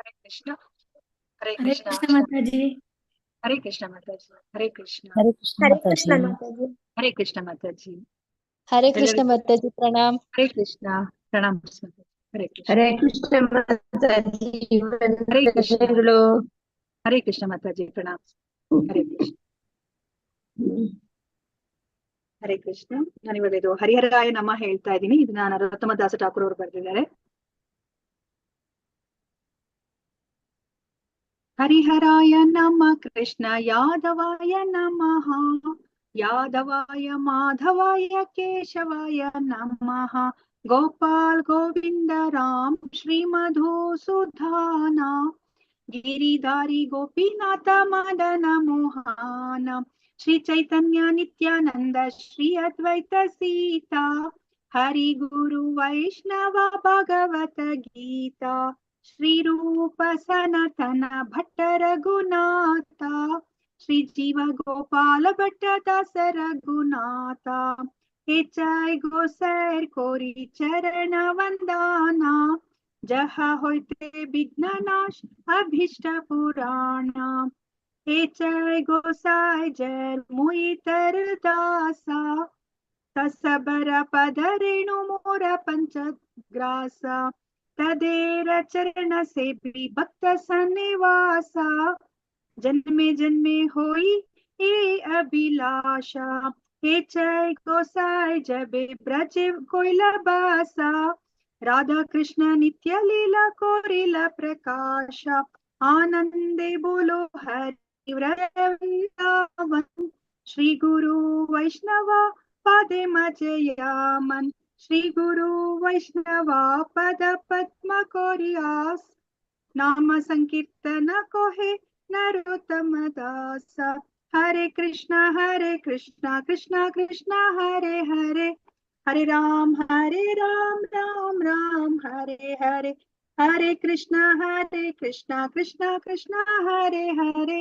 हरे कृष्ण। हरे हरे कृष्ण। कृष्ण माता जी। हरे कृष्ण माता जी। हरे कृष्ण। हरे कृष्ण हरे माता कृष्ण जी। माता जी। हरे कृष्ण माता जी। हरे कृष्ण ಎಲ್ಲರಿಗೂ माता जी प्रणाम। हरे कृष्ण प्रणाम माता जी। हरे कृष्ण। हरे कृष्ण माता जी। हरे कृष्ण। ವಂದನೆಗಳು. हरे कृष्ण माता जी प्रणाम। हरे कृष्ण। ಹರೇ ಕೃಷ್ಣ. ನಾನು ಇವಾಗ ಇದು ಹರಿಹರಾಯ ನಮ ಹೇಳ್ತಾ ಇದ್ದೀನಿ. ಇದನ್ನ ನರೋತ್ತಮ ದಾಸ ಠಾಕೂರ್ ಅವರು ಬರೆದಿದ್ದಾರೆ. ಹರಿಹರಾಯ ನಮ ಕೃಷ್ಣ ಯಾದವಾಯ ನಮಃ, ಯಾದವಾಯ ಮಾಧವಾಯ ಕೇಶವಾಯ ನಮಃ, ಗೋಪಾಲ್ ಗೋವಿಂದ ರಾಮ್ ಶ್ರೀ ಮಧುಸೂದನ, ಗಿರಿಧಾರಿ ಗೋಪಿನಾಥ ಮದನ ಮೋಹನ, ಶ್ರೀ ಚೈತನ್ಯ ನಿತ್ಯಾನಂದ ಶ್ರೀ ಅದ್ವೈತ ಸೀತಾ, ಹರಿ ಗುರು ವೈಷ್ಣವ ಭಗವತ ಗೀತಾ, ಶ್ರೀ ರೂಪ ಸನಾತನ ಭಟ್ಟ ರಘುನಾಥ, ಶ್ರೀ ಜೀವ ಗೋಪಾಲ ಭಟ್ಟ ದಾಸ ರಘುನಾಥ, ಹೆಚ್ಚಾಯ್ ಗೋಸರ್ ಕೋರಿ ಚರಣ ವಂದನಾ, जहाँ होते विघ्न नाश अभिष्ट पुराण, हे जय गोसाई जय मुई तर दासा, तसबर पद रेणु मोर पंच ग्रासा, तदेर चरण से भी भक्त सन्निवासा, जन्मे जन्मे होई ये अभिलाषा, हे जय गोसाई जब ब्रज कोई बासा, राधा कृष्ण नित्य लीला कोरिला प्रकाश, आनंदे बोलो हरि वृंदावन, श्री गुरु वैष्णव पादे मजयामन, श्री गुरु वैष्णव पद पद्म कोरियास, नाम संकीर्तन को है नरोत्तम दास, हरे कृष्ण कृष्ण कृष्ण हरे हरे, हरे राम राम राम हरे हरे, हरे कृष्ण कृष्ण कृष्ण हरे हरे,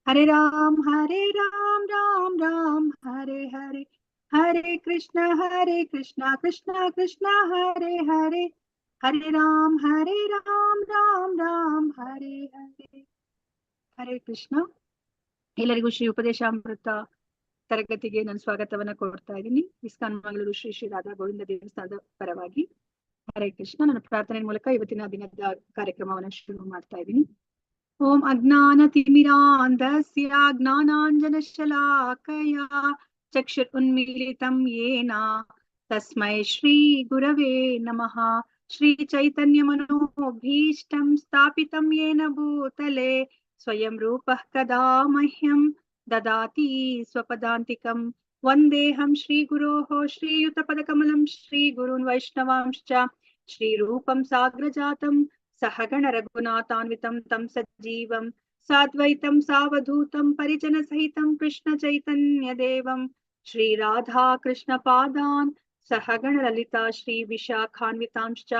हरे राम राम राम हरे हरे, हरे कृष्ण कृष्ण कृष्ण हरे हरे, हरे राम राम राम हरे हरे. ಹರೇ ಕೃಷ್ಣ. ಎಲ್ಲರಿಗೂ ಶ್ರೀ ಉಪದೇಶಾಮೃತ ತರಗತಿಗೆ ನಾನು ಸ್ವಾಗತವನ್ನ ಕೊಡ್ತಾ ಇದ್ದೀನಿ. ಇಸ್ಕಾನ್ ಮಂಗಳೂರು ಶ್ರೀ ಶ್ರೀ ರಾಧಾ ಗೋವಿಂದ ದೇವಸ್ಥಾನದ ಪರವಾಗಿ. ಹರೇ ಕೃಷ್ಣ. ನನ್ನ ಪ್ರಾರ್ಥನೆ ಮೂಲಕ ಇವತ್ತಿನ ದಿನದ ಕಾರ್ಯಕ್ರಮವನ್ನು ಶುರು ಮಾಡ್ತಾ ಇದ್ದೀನಿ. ಓಂ ಅಜ್ಞಾನ ತಿಮಿರಾಂಧಸ್ಯ ಜ್ಞಾನಾಂಜನ ಶಲಾಕಯ ಚಕ್ಷುರ್ ಉನ್ಮೀಲಿತಂ ಯೇನ ತಸ್ಮೈ ಶ್ರೀ ಗುರವೇ ನಮಃ. ಶ್ರೀ ಚೈತನ್ಯ ಮನೋಭೀಷ್ಟಂ ಸ್ಥಾಪಿತಂ ಯೇನ ಭೂತಲೆ ಸ್ವಯಂ ರೂಪಃ ಕದಾ ಮಹ್ಯಂ ದದಾತಿ ಸ್ವಪದಾಂತಿಕಂ. ವಂದೇಹಂ ಶ್ರೀ ಗುರೋಃ ಶ್ರೀಯುತ ಪದಕಮಲಂ ಶ್ರೀ ಗುರುನ್ ವೈಷ್ಣವಾಂಶ್ಚ ಶ್ರೀ ರೂಪಂ ಸಾಗ್ರಜಾತಂ सहगण रघुनाथान्वितं तं सजीवं साद्वैतं सावधूतं परिजन सहितं कृष्ण चैतन्य देवं श्री राधा कृष्ण पादान् सहगण ललिता श्री विशाखान्वितांश्च.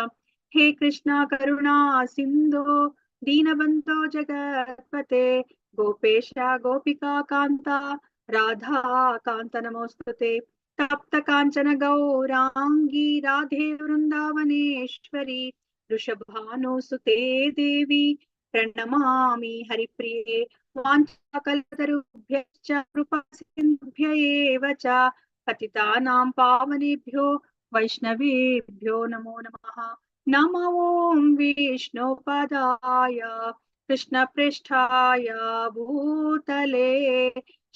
हे कृष्णा करुणा सिन्धो दीनबन्धो जगत्पते गोपेश गोपिका कान्ता राधा कान्त नमोस्तुते. तप्त काञ्चन गौरांगी राधे वृन्दावनेश्वरी वृषभानुसुते देवी प्रणमामि हरिप्रिये. वाञ्छाकल्पतरुभ्यश्च कृपासिन्धुभ्य एव च पतितानां पावनेभ्यो वैष्णवेभ्यो नमो नमः. नमो ॐ विष्णुपदाय कृष्णपृष्ठाय भूतले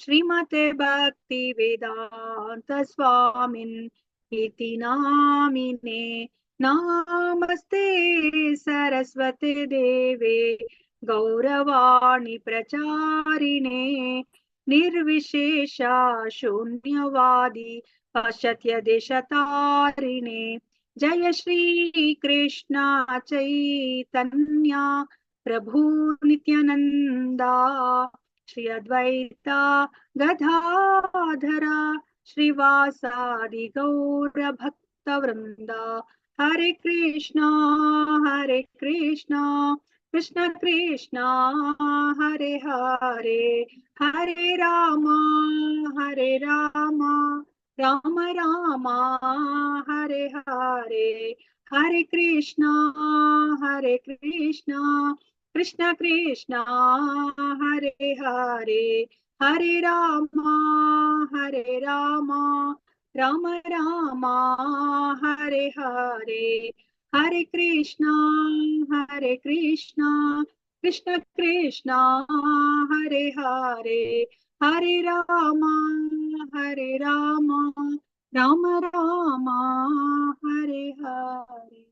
श्रीमते भक्ति वेदांत स्वामिन् इति नामिने. नमस्ते सरस्वती देवे गौरवाणी प्रचारिणे निर्विशेष शून्यवादी पाश्चात्य देशतारिणे. जय श्री कृष्ण चैतन्य प्रभु नित्यानंदा श्री अद्वैता गदाधरा श्रीवासादि गौर भक्त वृंदा. हरे कृष्णा कृष्ण कृष्ण हरे हरे, हरे राम राम राम हरे हरे, हरे कृष्णा ಕೃಷ್ಣ ಕೃಷ್ಣ ಹರೇ ಹರೇ ಹರೇ ರಾಮ ರಾಮ ರಾಮ ಹರೇ ಹರೇ ಹರೇ ಕೃಷ್ಣ ಕೃಷ್ಣ ಕೃಷ್ಣ ಹರೇ ಹರೇ ಹರೇ ರಾಮ ರಾಮ ರಾಮ ಹರೇ ಹರೇ.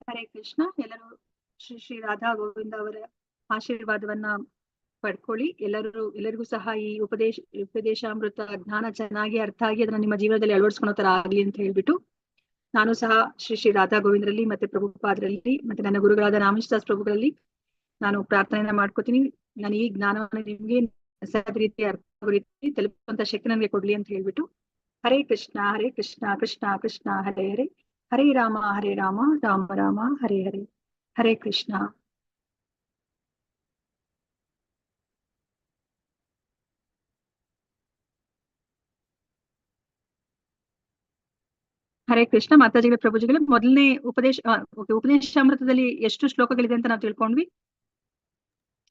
ಹರೇ ಕೃಷ್ಣ. ಎಲ್ಲರೂ ಶ್ರೀ ಶ್ರೀ ರಾಧಾ ಗೋವಿಂದ ಅವರ ಆಶೀರ್ವಾದವನ್ನ ಪಡ್ಕೊಳ್ಳಿ. ಎಲ್ಲರಿಗೂ ಸಹ ಈ ಉಪದೇಶಾಮೃತ ಜ್ಞಾನ ಚೆನ್ನಾಗಿ ಅರ್ಥ ಆಗಿ ಅದನ್ನ ನಿಮ್ಮ ಜೀವನದಲ್ಲಿ ಅಳವಡಿಸ್ಕೊಳೋ ತರ ಆಗ್ಲಿ ಅಂತ ಹೇಳ್ಬಿಟ್ಟು ನಾನು ಸಹ ಶ್ರೀ ಶ್ರೀ ರಾಧಾ ಗೋವಿಂದರಲ್ಲಿ ಮತ್ತೆ ಪ್ರಭುಪಾದರಲ್ಲಿ ಮತ್ತೆ ನನ್ನ ಗುರುಗಳಾದ ರಾಮೇಶದಾಸ್ ಪ್ರಭುಗಳಲ್ಲಿ ನಾನು ಪ್ರಾರ್ಥನೆಯನ್ನ ಮಾಡ್ಕೋತೀನಿ. ನಾನು ಈ ಜ್ಞಾನವನ್ನು ನಿಮ್ಗೆ ಸರಿಯಾದ ರೀತಿ ಅರ್ಥ ಆಗೋ ರೀತಿ ತಲುಪುವಂತ ಶಕ್ತಿ ನನಗೆ ಕೊಡ್ಲಿ ಅಂತ ಹೇಳ್ಬಿಟ್ಟು ಹರೇ ಕೃಷ್ಣ ಕೃಷ್ಣ ಕೃಷ್ಣ ಹರೇ ಹರೇ ಹರೇ ರಾಮ ರಾಮ ರಾಮ ಹರೇ ಹರೇ. ಹರೇ ಕೃಷ್ಣ. ಹರೇ ಕೃಷ್ಣ. ಮಾತಾಜಿಗಳ ಪ್ರಭುಜಿಗಳ ಮೊದಲನೇ ಉಪದೇಶಾಮೃತದಲ್ಲಿ ಎಷ್ಟು ಶ್ಲೋಕಗಳಿದೆ ಅಂತ ನಾವು ತಿಳ್ಕೊಂಡ್ವಿ.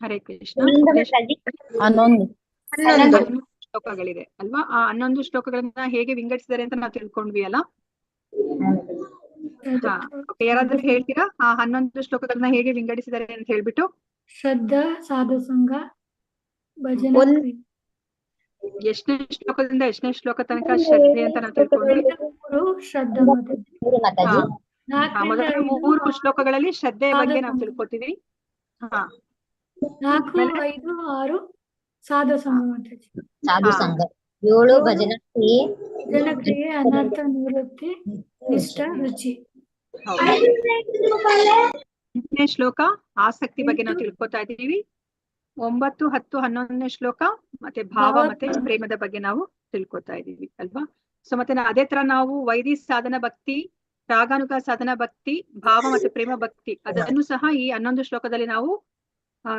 ಹರೇ ಕೃಷ್ಣ. 11 ಶ್ಲೋಕಗಳಿದೆ ಅಲ್ವಾ? ಆ 11 ಶ್ಲೋಕಗಳನ್ನ ಹೇಗೆ ವಿಂಗಡಿಸಿದ್ದಾರೆ ಅಂತ ನಾವು ತಿಳ್ಕೊಂಡ್ವಿ ಅಲ್ಲ? ಯಾರಾದ್ರೂ ಹೇಳ್ತೀರಾ ಆ 11 ಶ್ಲೋಕಗಳನ್ನ ಹೇಗೆ ವಿಂಗಡಿಸಿದ್ದಾರೆ ಅಂತ ಹೇಳ್ಬಿಟ್ಟು? ಶ್ರದ್ಧಾ, ಸಾಧು ಸಂಘ, ಭಜನೆ. ಎಷ್ಟನೇ ಶ್ಲೋಕದಿಂದ ಎಷ್ಟನೇ ಶ್ಲೋಕ ತನಕ ಶ್ರದ್ಧೆ ಅಂತ ನಾವು ತಿಳ್ಕೊಂಡ್ವಿ? ಮೊದಲ 3 ಶ್ಲೋಕಗಳಲ್ಲಿ ಶ್ರದ್ಧೆಯ ಬಗ್ಗೆ ನಾವು ತಿಳ್ಕೊತೀವಿ. 4, 5, 6 ಸಾಧು ಸಂಘ, ಸಾಧು ಸಂಘ, 7 ಭಜನಕ್ರಿಯೆ, ಜನಕ್ರಿಯೆ, ಅನರ್ಥ ನಿವೃತ್ತಿ, ನಿಷ್ಠ, ರುಚಿ. 8ನೇ ಶ್ಲೋಕ ಆಸಕ್ತಿ ಬಗ್ಗೆ ನಾವು ತಿಳ್ಕೊತಾ ಇದ್ದೀವಿ. 9, 10, 11ನೇ ಶ್ಲೋಕ ಮತ್ತೆ ಭಾವ ಮತ್ತೆ ಪ್ರೇಮದ ಬಗ್ಗೆ ನಾವು ತಿಳ್ಕೊತಾ ಇದ್ದೀವಿ ಅಲ್ವಾ? ಸೊ ಮತ್ತೆ ಅದೇ ತರ ನಾವು ವೈದಿ ಸಾಧನ ಭಕ್ತಿ, ರಾಗಾನುಗ ಸಾಧನ ಭಕ್ತಿ, ಭಾವ ಮತ್ತೆ ಪ್ರೇಮ ಭಕ್ತಿ ಅದನ್ನು ಸಹ ಈ 11 ಶ್ಲೋಕದಲ್ಲಿ ನಾವು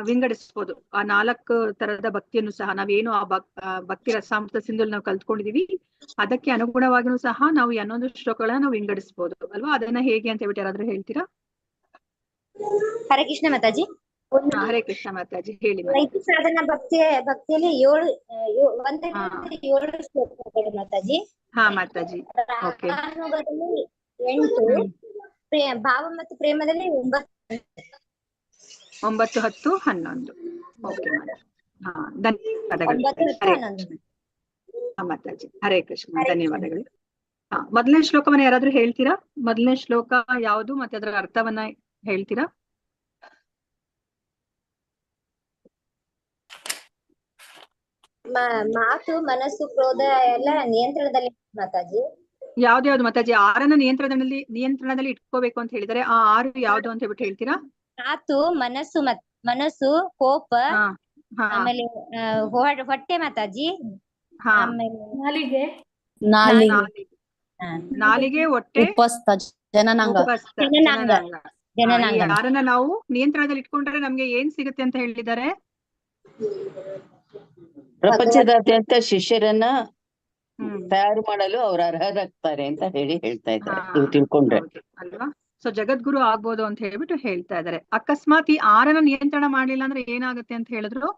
ವಿಂಗಡಿಸಬಹುದು. ಆ 4 ತರದ ಭಕ್ತಿಯನ್ನು ಸಹ ನಾವೇನು ಆ ಭಕ್ತಿ ರಸಾಮೃತ ಸಿಂಧುಲ್ ನಾವು ಕಲ್ತ್ಕೊಂಡಿದೀವಿ ಅದಕ್ಕೆ ಅನುಗುಣವಾಗಿನೂ ಸಹ ನಾವು ಈ 11 ಶ್ಲೋಕಗಳನ್ನ ನಾವು ವಿಂಗಡಿಸಬಹುದು ಅಲ್ವಾ? ಅದನ್ನ ಹೇಗೆ ಅಂತ ಹೇಳ್ಬಿಟ್ಟು ಯಾರಾದ್ರೂ ಹೇಳ್ತೀರಾ? ಹರೇ ಕೃಷ್ಣ ಮಾತಾಜಿ. ಹರೇ ಕೃಷ್ಣ ಮಾತಾಜಿ ಹೇಳಿ. ವೈದಿ ಸಾಧನ ಭಕ್ತಿಯಲ್ಲಿ 7 ಶ್ಲೋಕಗಳು ಮಾತಾಜಿ. ಹಾ ಮಾತಾಜಿ. ಓಕೆ. ರಾಗಾನುಗದಲ್ಲಿ 8, ಭಾವ ಮತ್ತು ಪ್ರೇಮದಲ್ಲಿ 9, 10, 11. ಓಕೆ ಮಾತಾಜಿ. ಹಾ ಧನ್ಯವಾದಗಳು. 9, 11. ಮಾತಾಜಿ ಹರೇ ಕೃಷ್ಣ. ಧನ್ಯವಾದಗಳು. ಮೊದಲನೇ ಶ್ಲೋಕವನ್ನ ಯಾರಾದ್ರೂ ಹೇಳ್ತೀರಾ? ಮೊದಲನೇ ಶ್ಲೋಕ ಯಾವುದು ಮತ್ತೆ ಅದರ ಅರ್ಥವನ್ನ ಹೇಳ್ತೀರಾ? ಮಾತು, ಮನಸ್ಸು, ಕ್ರೋಧ ಎಲ್ಲ ನಿಯಂತ್ರಣದಲ್ಲಿ ಮಾತಾಜಿ. ಯಾವ್ದು ಮಾತಾಜಿ? 6ನ ನಿಯಂತ್ರಣದಲ್ಲಿ ಇಟ್ಕೋಬೇಕು ಅಂತ ಹೇಳಿದರೆ ಆ 6 ಯಾವ್ದು ಅಂತ ಹೇಳ್ಬಿಟ್ಟು ಹೇಳ್ತೀರಾ? ಮಾತು, ಮನಸ್ಸು, ಕೋಪ, ಆಮೇಲೆ ಹೊಟ್ಟೆ ಮಾತಾಜಿ, ಆಮೇಲೆ ನಾಲಿಗೆ, ಹೊಟ್ಟೆ, ಜನನಾಂಗ. ಯಾರನ್ನ ನಾವು ನಿಯಂತ್ರಣದಲ್ಲಿ ಇಟ್ಕೊಂಡ್ರೆ ನಮ್ಗೆ ಏನ್ ಸಿಗುತ್ತೆ ಅಂತ ಹೇಳಿದ್ದಾರೆ? ಪ್ರಪಂಚದಾದ್ಯಂತ ಶಿಷ್ಯರನ್ನ ತಯಾರು ಮಾಡಲು ಅವ್ರು ಅರ್ಹರಾಗ್ತಾರೆ ಅಂತ ಹೇಳ್ತಾ ಇದ್ದಾರೆ. ನೀವು ತಿಳ್ಕೊಂಡ್ರೆ ಅಲ್ವಾ? ಸೊ ಜಗದ್ಗುರು ಆಗ್ಬೋದು ಅಂತ ಹೇಳ್ಬಿಟ್ಟು ಹೇಳ್ತಾ ಇದಾರೆ. ಅಕಸ್ಮಾತ್ ಈ 6ನ ನಿಯಂತ್ರಣ ಮಾಡ್ಲಿಲ್ಲ ಅಂದ್ರೆ ಏನಾಗುತ್ತೆ ಅಂತ ಹೇಳಿದ್ರು?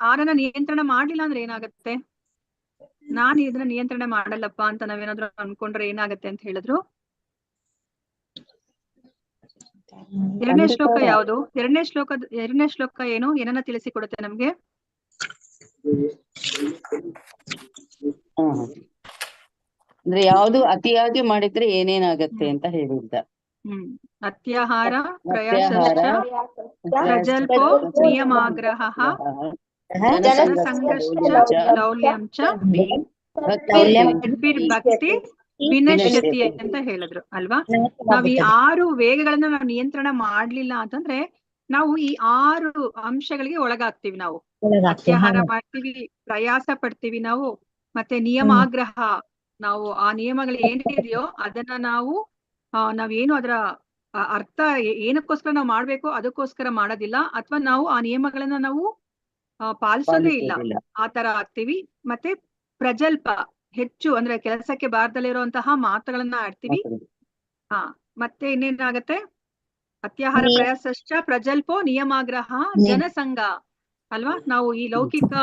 ಆರನ್ನ ನಿಯಂತ್ರಣ ಮಾಡ್ಲಿಲ್ಲ ಅಂದ್ರೆ ಏನಾಗತ್ತೆ? ನಾನು ಇದನ್ನ ನಿಯಂತ್ರಣ ಮಾಡಲ್ಲಪ್ಪ ಅಂತ ನಾವೇನಾದ್ರೂ ಅನ್ಕೊಂಡ್ರೆ ಏನಾಗತ್ತೆ ಅಂತ ಹೇಳಿದ್ರು? 2ನೇ ಶ್ಲೋಕ ಯಾವುದು? 2ನೇ ಶ್ಲೋಕ ಏನು? ಏನನ್ನ ತಿಳಿಸಿಕೊಡುತ್ತೆ ನಮ್ಗೆ? ಅಂದ್ರೆ ಯಾವ್ದು ಅತಿಯಾಗಿ ಮಾಡಿದ್ರೆ ಏನೇನಾಗತ್ತೆ ಅಂತ ಹೇಳಿದ್ದ. ಅತ್ಯಾಹಾರ, ಪ್ರಜಲ್ಪೋ, ನಿಯಮಾಗ್ರಹ, ಸಂಘಶ್ಚ ಲೌಲ್ಯಂ ಚ ಭಕ್ತಿ ವಿನಶ್ಯತಿ ಅಂತ ಹೇಳಿದ್ರು ಅಲ್ವಾ? ನಾವ್ ಈ 6 ವೇಗಗಳನ್ನ ನಾವು ನಿಯಂತ್ರಣ ಮಾಡ್ಲಿಲ್ಲ ಅಂತಂದ್ರೆ ನಾವು ಈ 6 ಅಂಶಗಳಿಗೆ ಒಳಗಾಗ್ತೀವಿ. ನಾವು ಅತ್ಯಾಹಾರ ಮಾಡ್ತೀವಿ, ಪ್ರಯಾಸ ಪಡ್ತೀವಿ ನಾವು, ಮತ್ತೆ ನಿಯಮಾಗ್ರಹ, ನಾವು ಆ ನಿಯಮಗಳು ಏನಿದೆಯೋ ಅದನ್ನ ನಾವೇನು ಅದರ ಅರ್ಥ ಏನಕ್ಕೋಸ್ಕರ ನಾವು ಮಾಡ್ಬೇಕು ಅದಕ್ಕೋಸ್ಕರ ಮಾಡೋದಿಲ್ಲ, ಅಥವಾ ನಾವು ಆ ನಿಯಮಗಳನ್ನ ನಾವು ಪಾಲಿಸೋದೇ ಇಲ್ಲ, ಆ ತರ ಆಗ್ತೀವಿ. ಮತ್ತೆ ಪ್ರಜಲ್ಪ, ಹೆಚ್ಚು ಅಂದ್ರೆ ಕೆಲಸಕ್ಕೆ ಬಾರದಲ್ಲೇ ಇರುವಂತಹ ಮಾತುಗಳನ್ನ ಆಡ್ತೀವಿ. ಹಾ, ಮತ್ತೆ ಇನ್ನೇನಾಗತ್ತೆ? ಅತ್ಯಾಹಾರ ನಿಯ- ಪ್ರಯಾಸಶ್ಚ ಪ್ರಜಲ್ಪೋ ನಿಯಮಾಗ್ರಹ ಜನಸಂಘ ಅಲ್ವಾ? ನಾವು ಈ ಲೌಕಿಕ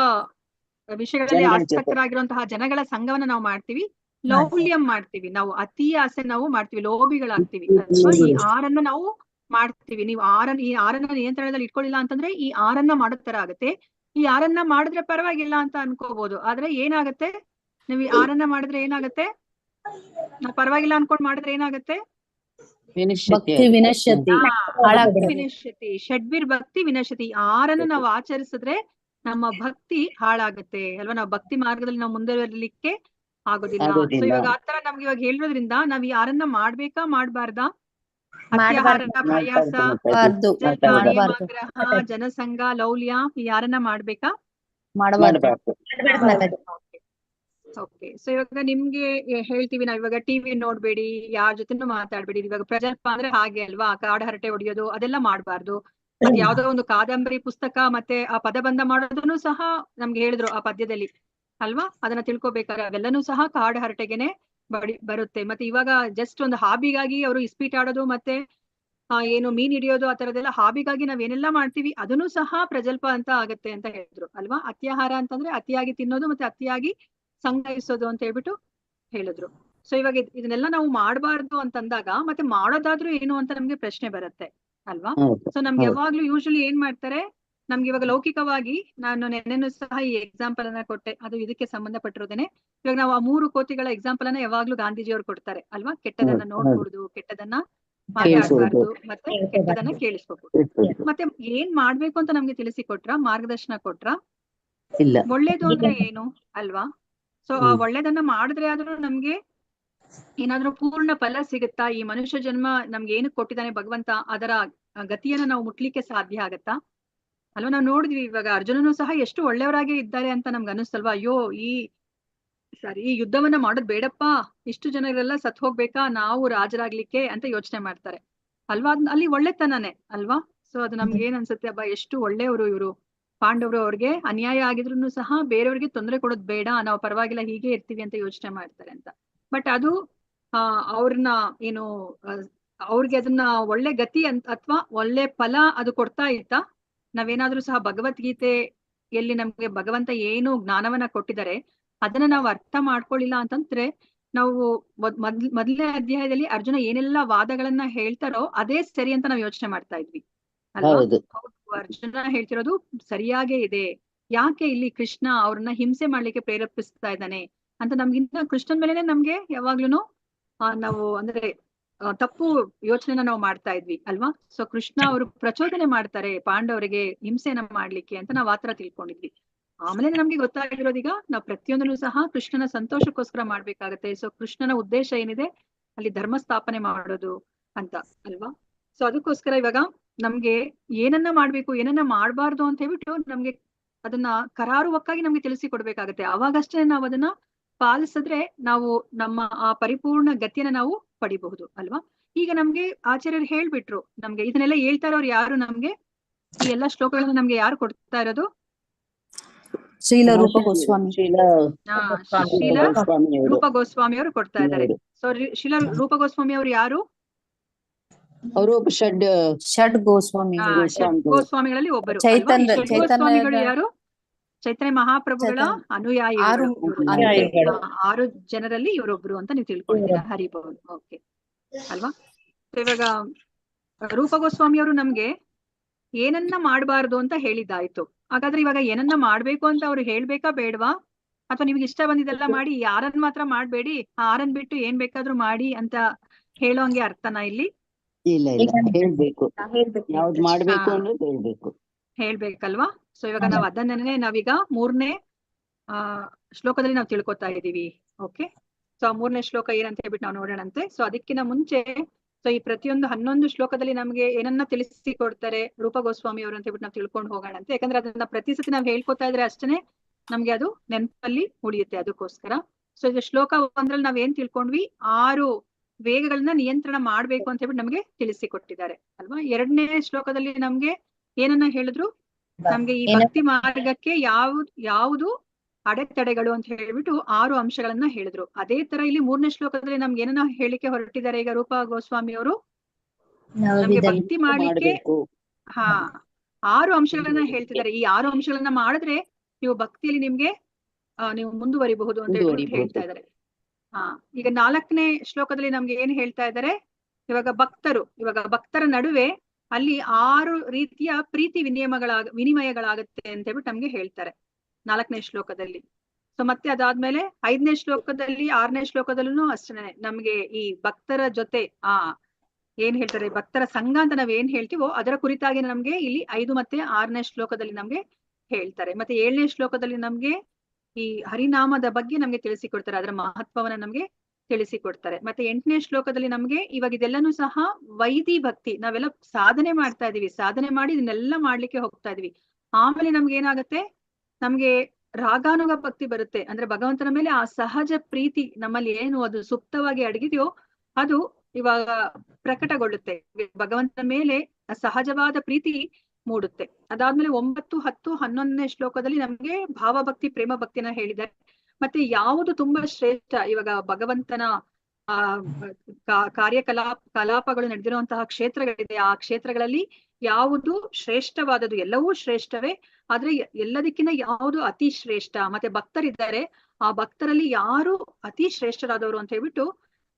ವಿಷಯಗಳಲ್ಲಿ ಜನಗಳ ಜೊತೆ. ಆಸಕ್ತರಾಗಿರುವಂತಹ ಜನಗಳ ಸಂಘವನ್ನ ನಾವು ಮಾಡ್ತೀವಿ. ಲೌಲ್ಯಂ ಮಾಡ್ತೀವಿ, ನಾವು ಅತಿ ಆಸೆ ನಾವು ಮಾಡ್ತೀವಿ, ಲೋಭಿಗಳಾಗ್ತೀವಿ ಅಲ್ವಾ? ಈ ಆರನ್ನ ನಾವು ಮಾಡ್ತೀವಿ. ನೀವು ಈ ಆರನ್ನ ನಿಯಂತ್ರಣದಲ್ಲಿ ಇಟ್ಕೊಳ್ಳಿಲ್ಲ ಅಂತಂದ್ರೆ ಈ ಆರನ್ನ ಮಾಡೋ ತರ ಆಗುತ್ತೆ. ಈ ಆರನ್ನ ಮಾಡಿದ್ರೆ ಪರವಾಗಿಲ್ಲ ಅಂತ ಅನ್ಕೋಬಹುದು, ಆದ್ರೆ ಏನಾಗತ್ತೆ? ನೀವು ಈ ಆರನ್ನ ಮಾಡಿದ್ರೆ ಏನಾಗತ್ತೆ? ನಾವು ಪರವಾಗಿಲ್ಲ ಅನ್ಕೊಂಡ್ ಮಾಡಿದ್ರೆ ಏನಾಗತ್ತೆ? ಭಕ್ತಿ ವಿನಶ್ಯತಿ ಭಕ್ತಿ ವಿನಶ್ಯತಿ, ಷಡ್ವಿರ್ ಭಕ್ತಿ ವಿನಶ್ಯತಿ. ಈ ಆರನ್ನ ನಾವು ಆಚರಿಸಿದ್ರೆ ನಮ್ಮ ಭಕ್ತಿ ಹಾಳಾಗತ್ತೆ ಅಲ್ವಾ? ನಾವು ಭಕ್ತಿ ಮಾರ್ಗದಲ್ಲಿ ನಾವು ಮುಂದುವರಿಲಿಕ್ಕೆ ಆಗೋದಿಲ್ಲ. ಸೊ ಇವಾಗ ಆತರ ನಮ್ಗೆ ಇವಾಗ ಹೇಳಿರೋದ್ರಿಂದ ನಾವ್ ಈ ಆರನ್ನ ಮಾಡ್ಬೇಕಾ ಮಾಡ್ಬಾರ್ದಾ? ಅತ್ಯಾಹಾರ ಪ್ರಯಾಸ ಜಲ್ಪ ನಿಯಮಾಗ್ರಹ ಜನಸಂಘ ಲೌಲ್ಯ ಈ ಯಾರನ್ನ ಮಾಡ್ಬೇಕಾ? ಮಾಡಬಾರ್ದು. ಓಕೆ, ಸೊ ಇವಾಗ ನಿಮ್ಗೆ ಹೇಳ್ತೀವಿ ನಾವ್ ಇವಾಗ ಟಿವಿ ನೋಡ್ಬೇಡಿ, ಯಾರ ಜೊತೆನೂ ಮಾತಾಡ್ಬೇಡಿ. ಇವಾಗ ಪ್ರಜಲ್ಪ ಅಂದ್ರೆ ಹಾಗೆ ಅಲ್ವಾ? ಕಾಡು ಹರಟೆ ಹೊಡಿಯೋದು ಅದೆಲ್ಲ ಮಾಡ್ಬಾರ್ದು. ಮತ್ತೆ ಯಾವ್ದೋ ಒಂದು ಕಾದಂಬರಿ ಪುಸ್ತಕ ಮತ್ತೆ ಆ ಪದಬಂಧ ಮಾಡೋದನ್ನು ಸಹ ನಮ್ಗೆ ಹೇಳಿದ್ರು ಆ ಪದ್ಯದಲ್ಲಿ ಅಲ್ವಾ? ಅದನ್ನ ತಿಳ್ಕೊಬೇಕಾದ್ರೆ ಅವೆಲ್ಲನೂ ಸಹ ಕಾಡು ಹರಟೆಗೆನೆ ಬರುತ್ತೆ. ಮತ್ತೆ ಇವಾಗ ಜಸ್ಟ್ ಒಂದು ಹಾಬಿಗಾಗಿ ಅವರು ಇಸ್ಪೀಟ್ ಆಡೋದು ಮತ್ತೆ ಏನು ಮೀನ್ ಹಿಡಿಯೋದು ಆ ತರದೆಲ್ಲ ಹಾಬಿಗಾಗಿ ನಾವ್ ಏನೆಲ್ಲ ಮಾಡ್ತೀವಿ ಅದನ್ನು ಸಹ ಪ್ರಜಲ್ಪ ಅಂತ ಆಗತ್ತೆ ಅಂತ ಹೇಳಿದ್ರು ಅಲ್ವಾ? ಅತ್ಯಾಹಾರ ಅಂತಂದ್ರೆ ಅತಿಯಾಗಿ ತಿನ್ನೋದು ಮತ್ತೆ ಅತಿಯಾಗಿ ಸಂಗ್ರಹಿಸೋದು ಅಂತ ಹೇಳ್ಬಿಟ್ಟು ಹೇಳಿದ್ರು. ಸೊ ಇವಾಗ ಇದನ್ನೆಲ್ಲ ನಾವು ಮಾಡಬಾರ್ದು ಅಂತಂದಾಗ ಮತ್ತೆ ಮಾಡೋದಾದ್ರೂ ಏನು ಅಂತ ನಮ್ಗೆ ಪ್ರಶ್ನೆ ಬರುತ್ತೆ ಅಲ್ವಾ? ಸೊ ನಮ್ಗೆ ಯಾವಾಗ್ಲೂ ಯೂಶಲಿ ಏನ್ ಮಾಡ್ತಾರೆ, ನಮ್ಗೆ ಇವಾಗ ಲೌಕಿಕವಾಗಿ ನಾನು ನೆನ್ನೆನೂ ಸಹ ಈ ಎಕ್ಸಾಂಪಲ್ ಅನ್ನ ಕೊಟ್ಟೆ, ಅದು ಇದಕ್ಕೆ ಸಂಬಂಧಪಟ್ಟಿರೋದೇನೆ. ಇವಾಗ ನಾವು ಆ 3 ಕೋತಿಗಳ ಎಕ್ಸಾಂಪಲ್ ಅನ್ನ ಯಾವಾಗ್ಲೂ ಗಾಂಧೀಜಿಯವ್ರು ಕೊಡ್ತಾರೆ ಅಲ್ವಾ? ಕೆಟ್ಟದನ್ನ ನೋಡ್ಕೊಡುದು, ಕೆಟ್ಟದನ್ನ ಮಾತಾಡ್ಬಾರ್ದು, ಮತ್ತೆ ಕೆಟ್ಟದನ್ನ ಕೇಳಿಸ್ಕೋಬಹುದು. ಮತ್ತೆ ಏನ್ ಮಾಡ್ಬೇಕು ಅಂತ ನಮ್ಗೆ ತಿಳಿಸಿ ಕೊಟ್ರ, ಮಾರ್ಗದರ್ಶನ ಕೊಟ್ರ? ಇಲ್ಲ. ಒಳ್ಳೇದು ಅಂದ್ರೆ ಏನು ಅಲ್ವಾ? ಸೊ ಆ ಒಳ್ಳೇದನ್ನ ಮಾಡಿದ್ರೆ ಆದ್ರೂ ನಮ್ಗೆ ಏನಾದ್ರೂ ಪೂರ್ಣ ಫಲ ಸಿಗುತ್ತಾ? ಈ ಮನುಷ್ಯ ಜನ್ಮ ನಮ್ಗೆ ಏನಕ್ಕೆ ಕೊಟ್ಟಿದ್ದಾನೆ ಭಗವಂತ, ಅದರ ಗತಿಯನ್ನ ನಾವು ಮುಟ್ಲಿಕ್ಕೆ ಸಾಧ್ಯ ಆಗತ್ತಾ ಅಲ್ವಾ? ನಾವು ನೋಡಿದ್ವಿ ಇವಾಗ ಅರ್ಜುನನು ಸಹ ಎಷ್ಟು ಒಳ್ಳೆಯವರಾಗಿ ಇದ್ದಾರೆ ಅಂತ ನಮ್ಗೆ ಅನಿಸ್ತಲ್ವಾ? ಅಯ್ಯೋ ಈ ಯುದ್ಧವನ್ನ ಮಾಡೋದ್ ಬೇಡಪ್ಪ, ಇಷ್ಟು ಜನರೆಲ್ಲ ಸತ್ ಹೋಗ್ಬೇಕಾ ನಾವು ರಾಜರಾಗ್ಲಿಕ್ಕೆ ಅಂತ ಯೋಚನೆ ಮಾಡ್ತಾರೆ ಅಲ್ವಾ? ಅಲ್ಲಿ ಒಳ್ಳೆತನನೇ ಅಲ್ವಾ? ಸೊ ಅದು ನಮ್ಗೆ ಏನ್ ಅನ್ಸುತ್ತೆ, ಅಬ್ಬಾ ಎಷ್ಟು ಒಳ್ಳೆಯವರು ಇವರು ಪಾಂಡವರು, ಅವ್ರಿಗೆ ಅನ್ಯಾಯ ಆಗಿದ್ರು ಸಹ ಬೇರೆಯವ್ರಿಗೆ ತೊಂದರೆ ಕೊಡೋದ್ ಬೇಡ, ನಾವು ಪರವಾಗಿಲ್ಲ ಹೀಗೆ ಇರ್ತೀವಿ ಅಂತ ಯೋಚನೆ ಮಾಡ್ತಾರೆ ಅಂತ. ಬಟ್ ಅದು ಅವ್ರನ್ನ ಏನು ಅವ್ರಿಗೆ ಅದನ್ನ ಒಳ್ಳೆ ಗತಿ ಅಂತ ಅಥವಾ ಒಳ್ಳೆ ಫಲ ಅದು ಕೊಡ್ತಾ ಇತ್ತಾ? ನಾವೇನಾದ್ರೂ ಸಹ ಭಗವದ್ಗೀತೆ ಎಲ್ಲಿ ನಮ್ಗೆ ಭಗವಂತ ಏನು ಜ್ಞಾನವನ್ನ ಕೊಟ್ಟಿದ್ದಾರೆ ಅದನ್ನ ನಾವು ಅರ್ಥ ಮಾಡ್ಕೊಳ್ಳಿಲ್ಲ ಅಂತಂದ್ರೆ, ನಾವು ಮೊದಲನೇ ಅಧ್ಯಾಯದಲ್ಲಿ ಅರ್ಜುನ ಏನೆಲ್ಲಾ ವಾದಗಳನ್ನ ಹೇಳ್ತಾರೋ ಅದೇ ಸರಿ ಅಂತ ನಾವು ಯೋಚನೆ ಮಾಡ್ತಾ ಇದ್ವಿ ಅಲ್ವಾ? ಅರ್ಜುನ ಹೇಳ್ತಿರೋದು ಸರಿಯಾಗೇ ಇದೆ. ಯಾಕೆ ಇಲ್ಲಿ ಕೃಷ್ಣ ಅವ್ರನ್ನ ಹಿಂಸೆ ಮಾಡ್ಲಿಕ್ಕೆ ಪ್ರೇರೇಪಿಸ್ತಾ ಇದ್ದಾನೆ ಅಂತ ನಮ್ಗಿಂತ ಕೃಷ್ಣನ್ ಮೇಲೆನೆ ನಮ್ಗೆ ಯಾವಾಗ್ಲೂನು ನಾವು ಅಂದ್ರೆ ತಪ್ಪು ಯೋಚನೆನ ನಾವು ಮಾಡ್ತಾ ಇದ್ವಿ ಅಲ್ವಾ? ಸೊ ಕೃಷ್ಣ ಅವರು ಪ್ರಚೋದನೆ ಮಾಡ್ತಾರೆ ಪಾಂಡವರಿಗೆ ಹಿಂಸೆನ ಮಾಡ್ಲಿಕ್ಕೆ ಅಂತ ನಾವ್ ಆತರ ತಿಳ್ಕೊಂಡಿದ್ವಿ. ಆಮೇಲೆ ನಮ್ಗೆ ಗೊತ್ತಾಗಿರೋದೀಗ ನಾವು ಪ್ರತಿಯೊಂದನ್ನು ಸಹ ಕೃಷ್ಣನ ಸಂತೋಷಕ್ಕೋಸ್ಕರ ಮಾಡ್ಬೇಕಾಗತ್ತೆ. ಸೊ ಕೃಷ್ಣನ ಉದ್ದೇಶ ಏನಿದೆ ಅಲ್ಲಿ ಧರ್ಮ ಸ್ಥಾಪನೆ ಮಾಡೋದು ಅಂತ ಅಲ್ವಾ? ಸೊ ಅದಕ್ಕೋಸ್ಕರ ಇವಾಗ ನಮ್ಗೆ ಏನನ್ನ ಮಾಡ್ಬೇಕು ಏನನ್ನ ಮಾಡ್ಬಾರ್ದು ಅಂತ ಹೇಳ್ಬಿಟ್ಟು ನಮ್ಗೆ ಅದನ್ನ ಕರಾರುವಕ್ಕಾಗಿ ನಮ್ಗೆ ತಿಳಿಸಿ ಕೊಡ್ಬೇಕಾಗತ್ತೆ. ಅವಾಗಷ್ಟೇ ನಾವು ಅದನ್ನ ಪಾಲಿಸಿದ್ರೆ ನಾವು ನಮ್ಮ ಆ ಪರಿಪೂರ್ಣ ಗತಿಯನ್ನ ನಾವು ಪಡಿಬಹುದು ಅಲ್ವಾ? ಈಗ ನಮ್ಗೆ ಆಚಾರ್ಯರು ಹೇಳ್ಬಿಟ್ರು, ನಮ್ಗೆ ಇದನ್ನೆಲ್ಲ ಹೇಳ್ತಾ ಇರೋರು ಯಾರು? ನಮ್ಗೆ ಈ ಎಲ್ಲಾ ಶ್ಲೋಕಗಳನ್ನ ನಮ್ಗೆ ಯಾರು ಕೊಡ್ತಾ ಇರೋದು? ಶ್ರೀಲ ರೂಪ ಗೋಸ್ವಾಮಿ. ಶ್ರೀಲ ರೂಪ ಗೋಸ್ವಾಮಿ ಅವರು ಕೊಡ್ತಾ ಇದ್ದಾರೆ. ಸೊ ಶ್ರೀಲ ರೂಪ ಗೋಸ್ವಾಮಿ ಅವರು ಯಾರು? ಅವರು ಷಡ್ ಗೋಸ್ವಾಮಿ. ಗೋಸ್ವಾಮಿಗಳಲ್ಲಿ ಒಬ್ಬರು. ಗೋಸ್ವಾಮಿಗಳು ಯಾರು? ಚೈತನ್ಯ ಮಹಾಪ್ರಭುಗಳ ಅನುಯಾಯಿ. 6 ಜನರಲ್ಲಿ ಇವರೊಬ್ರು ಅಂತ ನೀವು ತಿಳ್ಕೊಂಡಿದ್ದೀರಾ. ಹರಿಭವನ್. ಓಕೆ ಅಲ್ವಾ? ಇವಾಗ ರೂಪ ಗೋಸ್ವಾಮಿ ಅವರು ನಮ್ಗೆ ಏನನ್ನ ಮಾಡಬಾರ್ದು ಅಂತ ಹೇಳಿದ್ದಾಯ್ತು. ಹಾಗಾದ್ರೆ ಇವಾಗ ಏನನ್ನ ಮಾಡ್ಬೇಕು ಅಂತ ಅವ್ರು ಹೇಳ್ಬೇಕಾ ಬೇಡವಾ? ಅಥವಾ ನಿಮ್ಗೆ ಇಷ್ಟ ಬಂದಿದ್ದೆಲ್ಲ ಮಾಡಿ, ಯಾರನ್ನ ಮಾತ್ರ ಮಾಡ್ಬೇಡಿ, ಆರನ್ ಬಿಟ್ಟು ಏನ್ ಬೇಕಾದ್ರೂ ಮಾಡಿ ಅಂತ ಹೇಳೋಂಗೆ ಅರ್ಥನಾ ಇಲ್ಲಿ? ಇಲ್ಲ, ಹೇಳ್ಬೇಕು, ಯಾವ್ದು ಮಾಡ್ಬೇಕು ಅನ್ನೋದು ಹೇಳ್ಬೇಕಲ್ವಾ? ಸೊ ಇವಾಗ ನಾವ್ ಅದನ್ನೇ ನಾವೀಗ 3ನೇ ಶ್ಲೋಕದಲ್ಲಿ ನಾವು ತಿಳ್ಕೊತಾ ಇದೀವಿ. ಓಕೆ, ಸೊ 3ನೇ ಶ್ಲೋಕ ಏನಂತ ಹೇಳ್ಬಿಟ್ಟು ನಾವು ನೋಡೋಣಂತೆ. ಸೊ ಅದಕ್ಕಿಂತ ಮುಂಚೆ ಸೊ ಈ ಪ್ರತಿಯೊಂದು 11 ಶ್ಲೋಕದಲ್ಲಿ ನಮ್ಗೆ ಏನನ್ನ ತಿಳಿಸಿ ಕೊಡ್ತಾರೆ ರೂಪ ಗೋಸ್ವಾಮಿ ಅವರು ಅಂತ ಹೇಳ್ಬಿಟ್ಟು ನಾವು ತಿಳ್ಕೊಂಡು ಹೋಗೋಣಂತೆ. ಯಾಕಂದ್ರೆ ಅದನ್ನ ಪ್ರತಿ ಸತಿ ನಾವ್ ಹೇಳ್ಕೊತಾ ಇದ್ರೆ ಅಷ್ಟೇ ನಮ್ಗೆ ಅದು ನೆನಪಲ್ಲಿ ಉಳಿಯುತ್ತೆ. ಅದಕ್ಕೋಸ್ಕರ ಸೊ ಇದು ಶ್ಲೋಕ 1ರಲ್ಲಿ ನಾವ್ ಏನ್ ತಿಳ್ಕೊಂಡ್ವಿ, 6 ವೇಗಗಳನ್ನ ನಿಯಂತ್ರಣ ಮಾಡ್ಬೇಕು ಅಂತ ಹೇಳ್ಬಿಟ್ಟು ನಮ್ಗೆ ತಿಳಿಸಿ ಕೊಟ್ಟಿದ್ದಾರೆ ಅಲ್ವಾ? 2ನೇ ಶ್ಲೋಕದಲ್ಲಿ ನಮ್ಗೆ ಏನನ್ನ ಹೇಳಿದ್ರು, ನಮ್ಗೆ ಈ ಭಕ್ತಿ ಮಾರ್ಗಕ್ಕೆ ಯಾವುದು ಅಡೆತಡೆಗಳು ಅಂತ ಹೇಳ್ಬಿಟ್ಟು 6 ಅಂಶಗಳನ್ನ ಹೇಳಿದ್ರು. ಅದೇ ತರ ಇಲ್ಲಿ 3ನೇ ಶ್ಲೋಕದಲ್ಲಿ ನಮ್ಗೆ ಏನನ್ನ ಹೇಳಿಕೆ ಹೊರಟಿದ್ದಾರೆ ಈಗ ರೂಪಾ ಗೋಸ್ವಾಮಿ ಅವರು? ನಮ್ಗೆ ಭಕ್ತಿ ಮಾಡ್ಲಿಕ್ಕೆ ಮಾಡ್ಬೇಕು. ಹಾ 6 ಅಂಶಗಳನ್ನ ಹೇಳ್ತಿದ್ದಾರೆ. ಈ 6 ಅಂಶಗಳನ್ನ ಮಾಡಿದ್ರೆ ನೀವು ಭಕ್ತಿಯಲ್ಲಿ ನಿಮ್ಗೆ ನೀವು ಮುಂದುವರಿಬಹುದು ಅಂತ ಹೇಳ್ಬಿಟ್ಟು ಹೇಳ್ತಾ ಇದ್ದಾರೆ. ಈಗ 4ನೇ ಶ್ಲೋಕದಲ್ಲಿ ನಮ್ಗೆ ಏನ್ ಹೇಳ್ತಾ ಇದ್ದಾರೆ? ಇವಾಗ ಭಕ್ತರ ನಡುವೆ ಅಲ್ಲಿ 6 ರೀತಿಯ ಪ್ರೀತಿ ವಿನಿಮಯಗಳಾಗತ್ತೆ ಅಂತ ಹೇಳ್ಬಿಟ್ಟು ನಮ್ಗೆ ಹೇಳ್ತಾರೆ 4ನೇ ಶ್ಲೋಕದಲ್ಲಿ. ಸೊ ಮತ್ತೆ ಅದಾದ್ಮೇಲೆ 5ನೇ ಶ್ಲೋಕದಲ್ಲಿ 6ನೇ ಶ್ಲೋಕದಲ್ಲೂ ಅಷ್ಟೇ ನಮ್ಗೆ ಈ ಭಕ್ತರ ಜೊತೆ ಏನ್ ಹೇಳ್ತಾರೆ, ಭಕ್ತರ ಸಂಘ ಅಂತ ನಾವ್ ಏನ್ ಹೇಳ್ತೀವೋ ಅದರ ಕುರಿತಾಗಿ ನಮ್ಗೆ ಇಲ್ಲಿ 5 ಮತ್ತೆ 6ನೇ ಶ್ಲೋಕದಲ್ಲಿ ನಮ್ಗೆ ಹೇಳ್ತಾರೆ. ಮತ್ತೆ 7ನೇ ಶ್ಲೋಕದಲ್ಲಿ ನಮ್ಗೆ ಈ ಹರಿನಾಮದ ಬಗ್ಗೆ ನಮ್ಗೆ ತಿಳಿಸಿಕೊಡ್ತಾರೆ, ಅದರ ಮಹತ್ವವನ್ನ ನಮ್ಗೆ ತಿಳಿಸಿಕೊಡ್ತಾರೆ. ಮತ್ತೆ 8ನೇ ಶ್ಲೋಕದಲ್ಲಿ ನಮ್ಗೆ ಇವಾಗ ಇದೆಲ್ಲನೂ ಸಹ ವೈದಿ ಭಕ್ತಿ, ನಾವೆಲ್ಲ ಸಾಧನೆ ಮಾಡ್ತಾ ಇದೀವಿ, ಸಾಧನೆ ಮಾಡಿ ಇದನ್ನೆಲ್ಲ ಮಾಡ್ಲಿಕ್ಕೆ ಹೋಗ್ತಾ ಇದೀವಿ. ಆಮೇಲೆ ನಮ್ಗೆ ಏನಾಗುತ್ತೆ, ನಮ್ಗೆ ರಾಗಾನುಗ ಭಕ್ತಿ ಬರುತ್ತೆ. ಅಂದ್ರೆ ಭಗವಂತನ ಮೇಲೆ ಆ ಸಹಜ ಪ್ರೀತಿ ನಮ್ಮಲ್ಲಿ ಏನು ಅದು ಸುಪ್ತವಾಗಿ ಅಡಗಿದೆಯೋ ಅದು ಇವಾಗ ಪ್ರಕಟಗೊಳ್ಳುತ್ತೆ. ಭಗವಂತನ ಮೇಲೆ ಸಹಜವಾದ ಪ್ರೀತಿ ಮೂಡುತ್ತೆ. ಅದಾದ್ಮೇಲೆ 9, 10, 11ನೇ ಶ್ಲೋಕದಲ್ಲಿ ನಮ್ಗೆ ಭಾವಭಕ್ತಿ ಪ್ರೇಮ ಭಕ್ತಿನ ಹೇಳಿದ್ದಾರೆ. ಮತ್ತೆ ಯಾವುದು ತುಂಬಾ ಶ್ರೇಷ್ಠ, ಇವಾಗ ಭಗವಂತನ ಕಲಾಪಗಳು ನಡೆದಿರುವಂತಹ ಕ್ಷೇತ್ರಗಳಿದೆ, ಆ ಕ್ಷೇತ್ರಗಳಲ್ಲಿ ಯಾವುದು ಶ್ರೇಷ್ಠವಾದದ್ದು, ಎಲ್ಲವೂ ಶ್ರೇಷ್ಠವೇ, ಆದ್ರೆ ಎಲ್ಲದಕ್ಕಿಂತ ಯಾವುದು ಅತಿ ಶ್ರೇಷ್ಠ. ಮತ್ತೆ ಭಕ್ತರಿದ್ದಾರೆ, ಆ ಭಕ್ತರಲ್ಲಿ ಯಾರು ಅತಿ ಶ್ರೇಷ್ಠರಾದವರು ಅಂತ ಹೇಳ್ಬಿಟ್ಟು